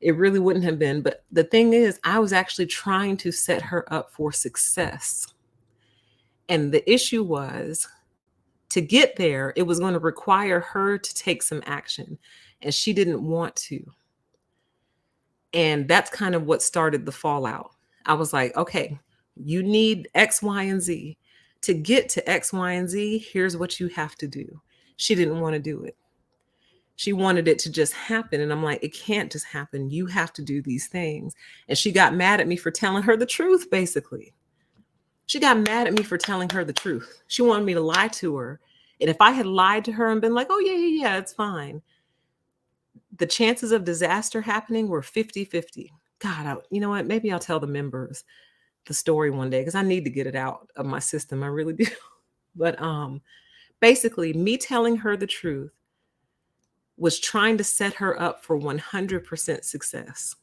It really wouldn't have been. But the thing is, I was actually trying to set her up for success. And the issue was, to get there, it was going to require her to take some action. And she didn't want to. And that's kind of what started the fallout. I was like, okay, you need X, Y, and Z. To get to X, Y, and Z, here's what you have to do. She didn't want to do it. She wanted it to just happen. And I'm like, it can't just happen. You have to do these things. And she got mad at me for telling her the truth, basically. She got mad at me for telling her the truth. She wanted me to lie to her. And if I had lied to her and been like, oh, yeah, it's fine, the chances of disaster happening were 50-50. God, you know what? Maybe I'll tell the members the story one day because I need to get it out of my system. I really do. But basically, me telling her the truth was trying to set her up for 100% success.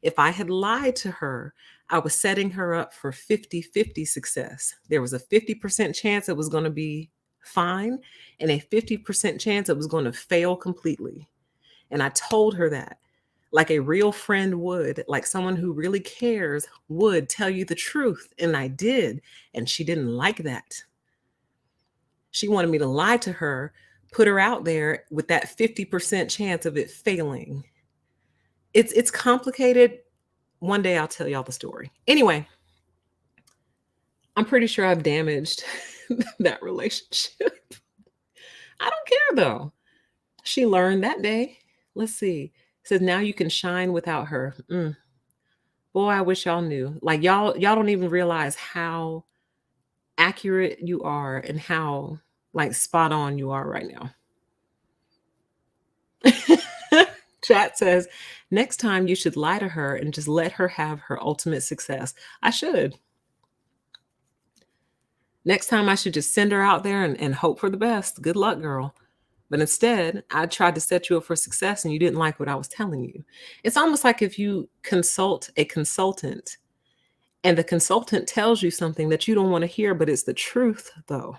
If I had lied to her, I was setting her up for 50-50 success. There was a 50% chance it was going to be fine and a 50% chance it was going to fail completely. And I told her that, like a real friend would, like someone who really cares would tell you the truth. And I did. And she didn't like that. She wanted me to lie to her, put her out there with that 50% chance of it failing. It's complicated. One day I'll tell y'all the story. Anyway, I'm pretty sure I've damaged that relationship. I don't care though. She learned that day. Let's see. It says now you can shine without her. Boy, I wish y'all knew. Like y'all don't even realize how accurate you are and how like spot on you are right now. Chat says, next time you should lie to her and just let her have her ultimate success. I should. Next time I should just send her out there and hope for the best. Good luck, girl. But instead, I tried to set you up for success and you didn't like what I was telling you. It's almost like if you consult a consultant and the consultant tells you something that you don't want to hear, but it's the truth though.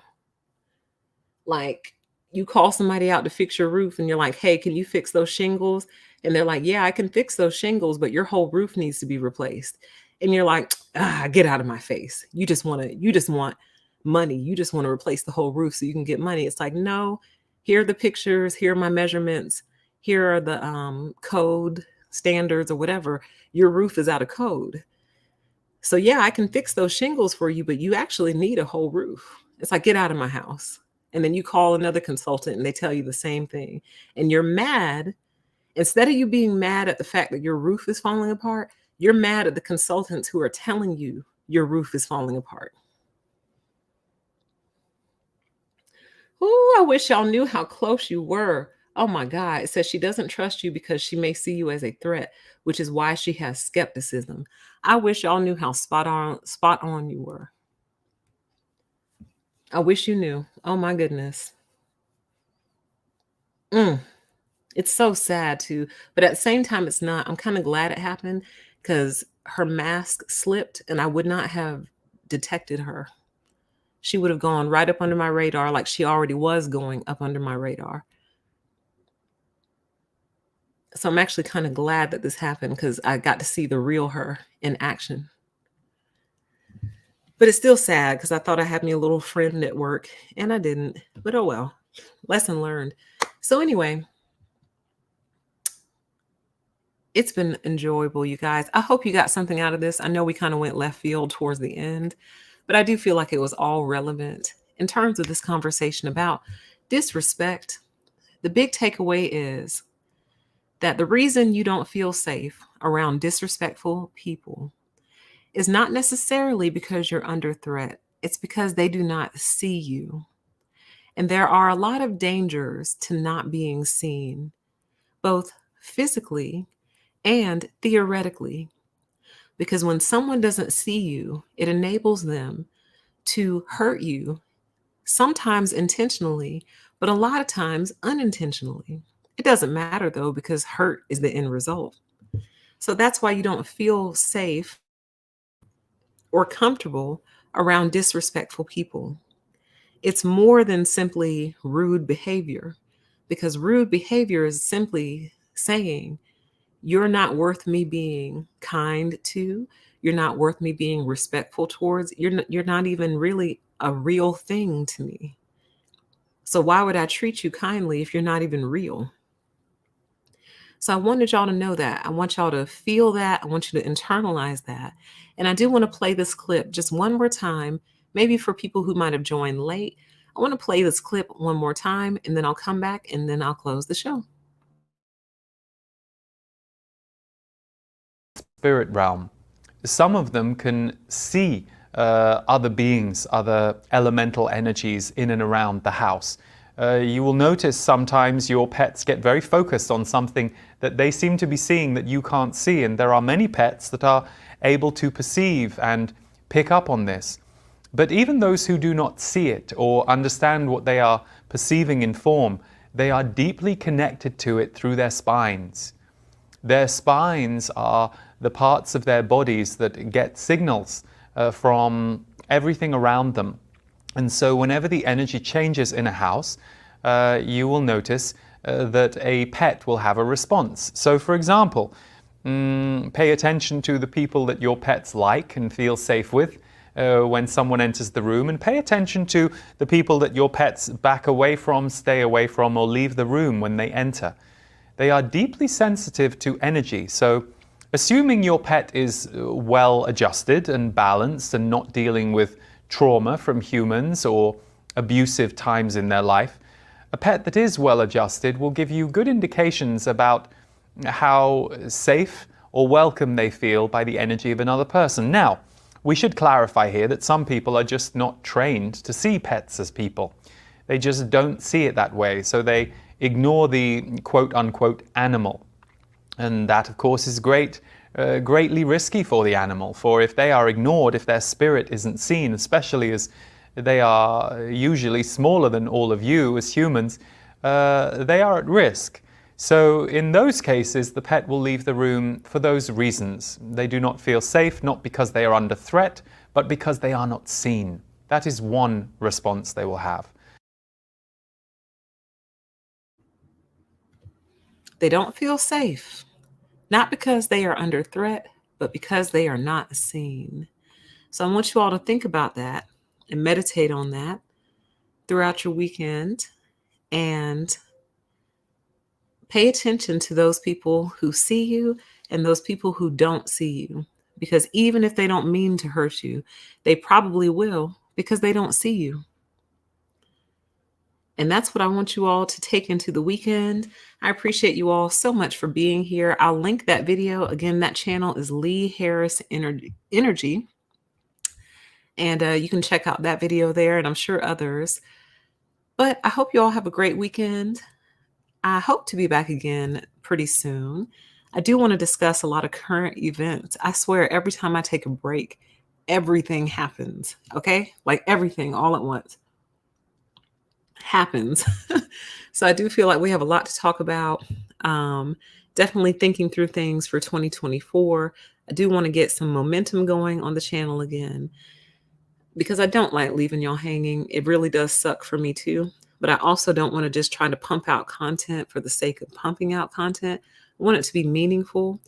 Like you call somebody out to fix your roof and you're like, hey, can you fix those shingles? And they're like, yeah, I can fix those shingles, but your whole roof needs to be replaced. And you're like, get out of my face. You just want money. You just want to replace the whole roof so you can get money. It's like, no, here are the pictures. Here are my measurements. Here are the code standards or whatever. Your roof is out of code. So yeah, I can fix those shingles for you, but you actually need a whole roof. It's like, get out of my house. And then you call another consultant and they tell you the same thing. And you're mad. Instead of you being mad at the fact that your roof is falling apart, you're mad at the consultants who are telling you your roof is falling apart. Oh, I wish y'all knew how close you were. Oh my God. It says she doesn't trust you because she may see you as a threat, which is why she has skepticism. I wish y'all knew how spot on you were. I wish you knew. Oh my goodness. It's so sad too, but at the same time, it's not. I'm kind of glad it happened because her mask slipped and I would not have detected her. She would have gone right up under my radar like she already was going up under my radar. So I'm actually kind of glad that this happened because I got to see the real her in action. But it's still sad because I thought I had me a little friend at work and I didn't. But oh well, lesson learned. So anyway, it's been enjoyable, you guys. I hope you got something out of this. I know we kind of went left field towards the end, but I do feel like it was all relevant in terms of this conversation about disrespect. The big takeaway is that the reason you don't feel safe around disrespectful people is not necessarily because you're under threat. It's because they do not see you. And there are a lot of dangers to not being seen, both physically and theoretically. Because when someone doesn't see you, it enables them to hurt you, sometimes intentionally, but a lot of times unintentionally. It doesn't matter though, because hurt is the end result. So that's why you don't feel safe or comfortable around disrespectful people. It's more than simply rude behavior, because rude behavior is simply saying, you're not worth me being kind to. You're not worth me being respectful towards. You're not even really a real thing to me. So why would I treat you kindly if you're not even real? So I wanted y'all to know that. I want y'all to feel that. I want you to internalize that. And I do want to play this clip just one more time, maybe for people who might have joined late. I want to play this clip one more time, and then I'll come back and then I'll close the show. Spirit realm. Some of them can see other beings, other elemental energies in and around the house. You will notice sometimes your pets get very focused on something that they seem to be seeing that you can't see, and there are many pets that are able to perceive and pick up on this. But even those who do not see it or understand what they are perceiving in form, they are deeply connected to it through their spines. Their spines are the parts of their bodies that get signals from everything around them. And so whenever the energy changes in a house, you will notice that a pet will have a response. So for example, pay attention to the people that your pets like and feel safe with when someone enters the room, and pay attention to the people that your pets back away from, stay away from, or leave the room when they enter. They are deeply sensitive to energy. So assuming your pet is well adjusted and balanced and not dealing with trauma from humans or abusive times in their life, a pet that is well adjusted will give you good indications about how safe or welcome they feel by the energy of another person. Now, we should clarify here that some people are just not trained to see pets as people. They just don't see it that way, so they ignore the quote-unquote animal. And that, of course, is greatly risky for the animal, for if they are ignored, if their spirit isn't seen, especially as they are usually smaller than all of you as humans, they are at risk. So in those cases, the pet will leave the room for those reasons. They do not feel safe, not because they are under threat, but because they are not seen. That is one response they will have. They don't feel safe, not because they are under threat, but because they are not seen. So I want you all to think about that and meditate on that throughout your weekend, and pay attention to those people who see you and those people who don't see you. Because even if they don't mean to hurt you, they probably will, because they don't see you. And that's what I want you all to take into the weekend. I appreciate you all so much for being here. I'll link that video. Again, that channel is Lee Harris Energy. And you can check out that video there, and I'm sure others. But I hope you all have a great weekend. I hope to be back again pretty soon. I do want to discuss a lot of current events. I swear, every time I take a break, everything happens, okay? Like everything all at once happens. So I do feel like we have a lot to talk about. Definitely thinking through things for 2024. I do want to get some momentum going on the channel again, because I don't like leaving y'all hanging. It really does suck for me too. But I also don't want to just try to pump out content for the sake of pumping out content. I want it to be meaningful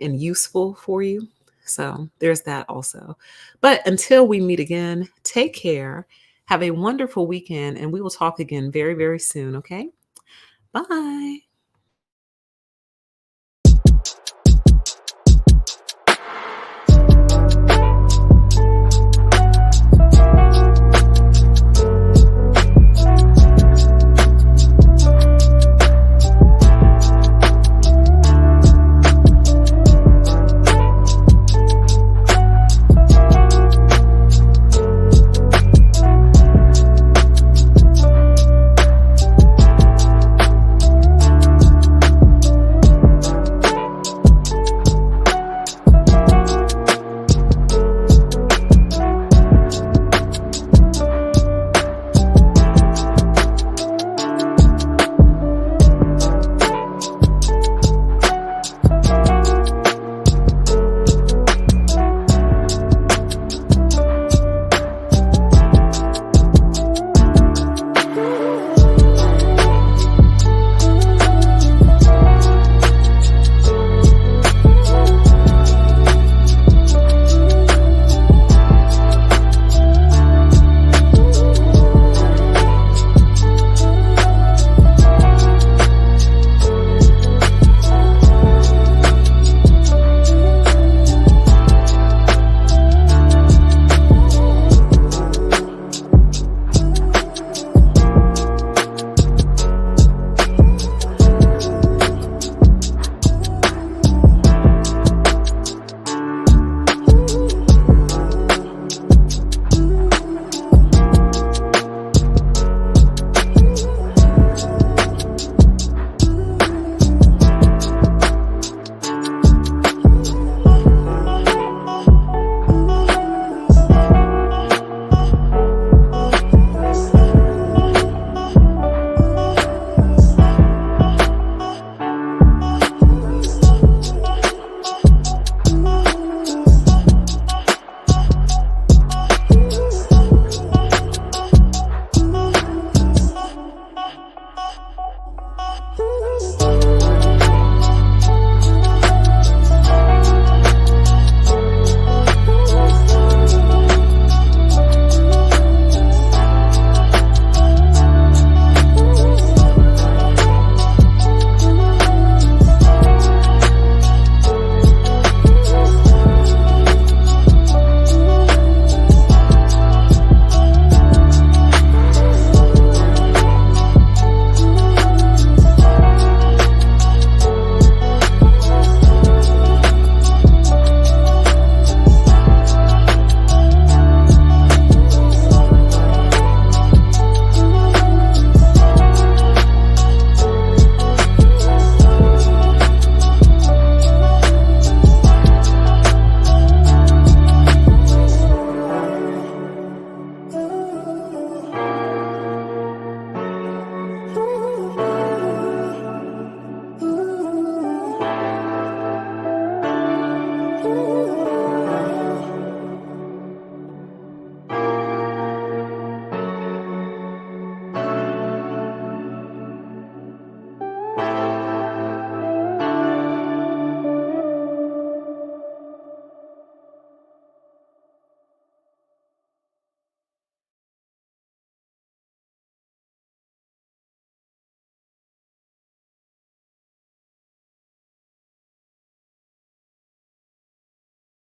and useful for you. So there's that also. But until we meet again, take care. Have a wonderful weekend, and we will talk again very, very soon, okay? Bye.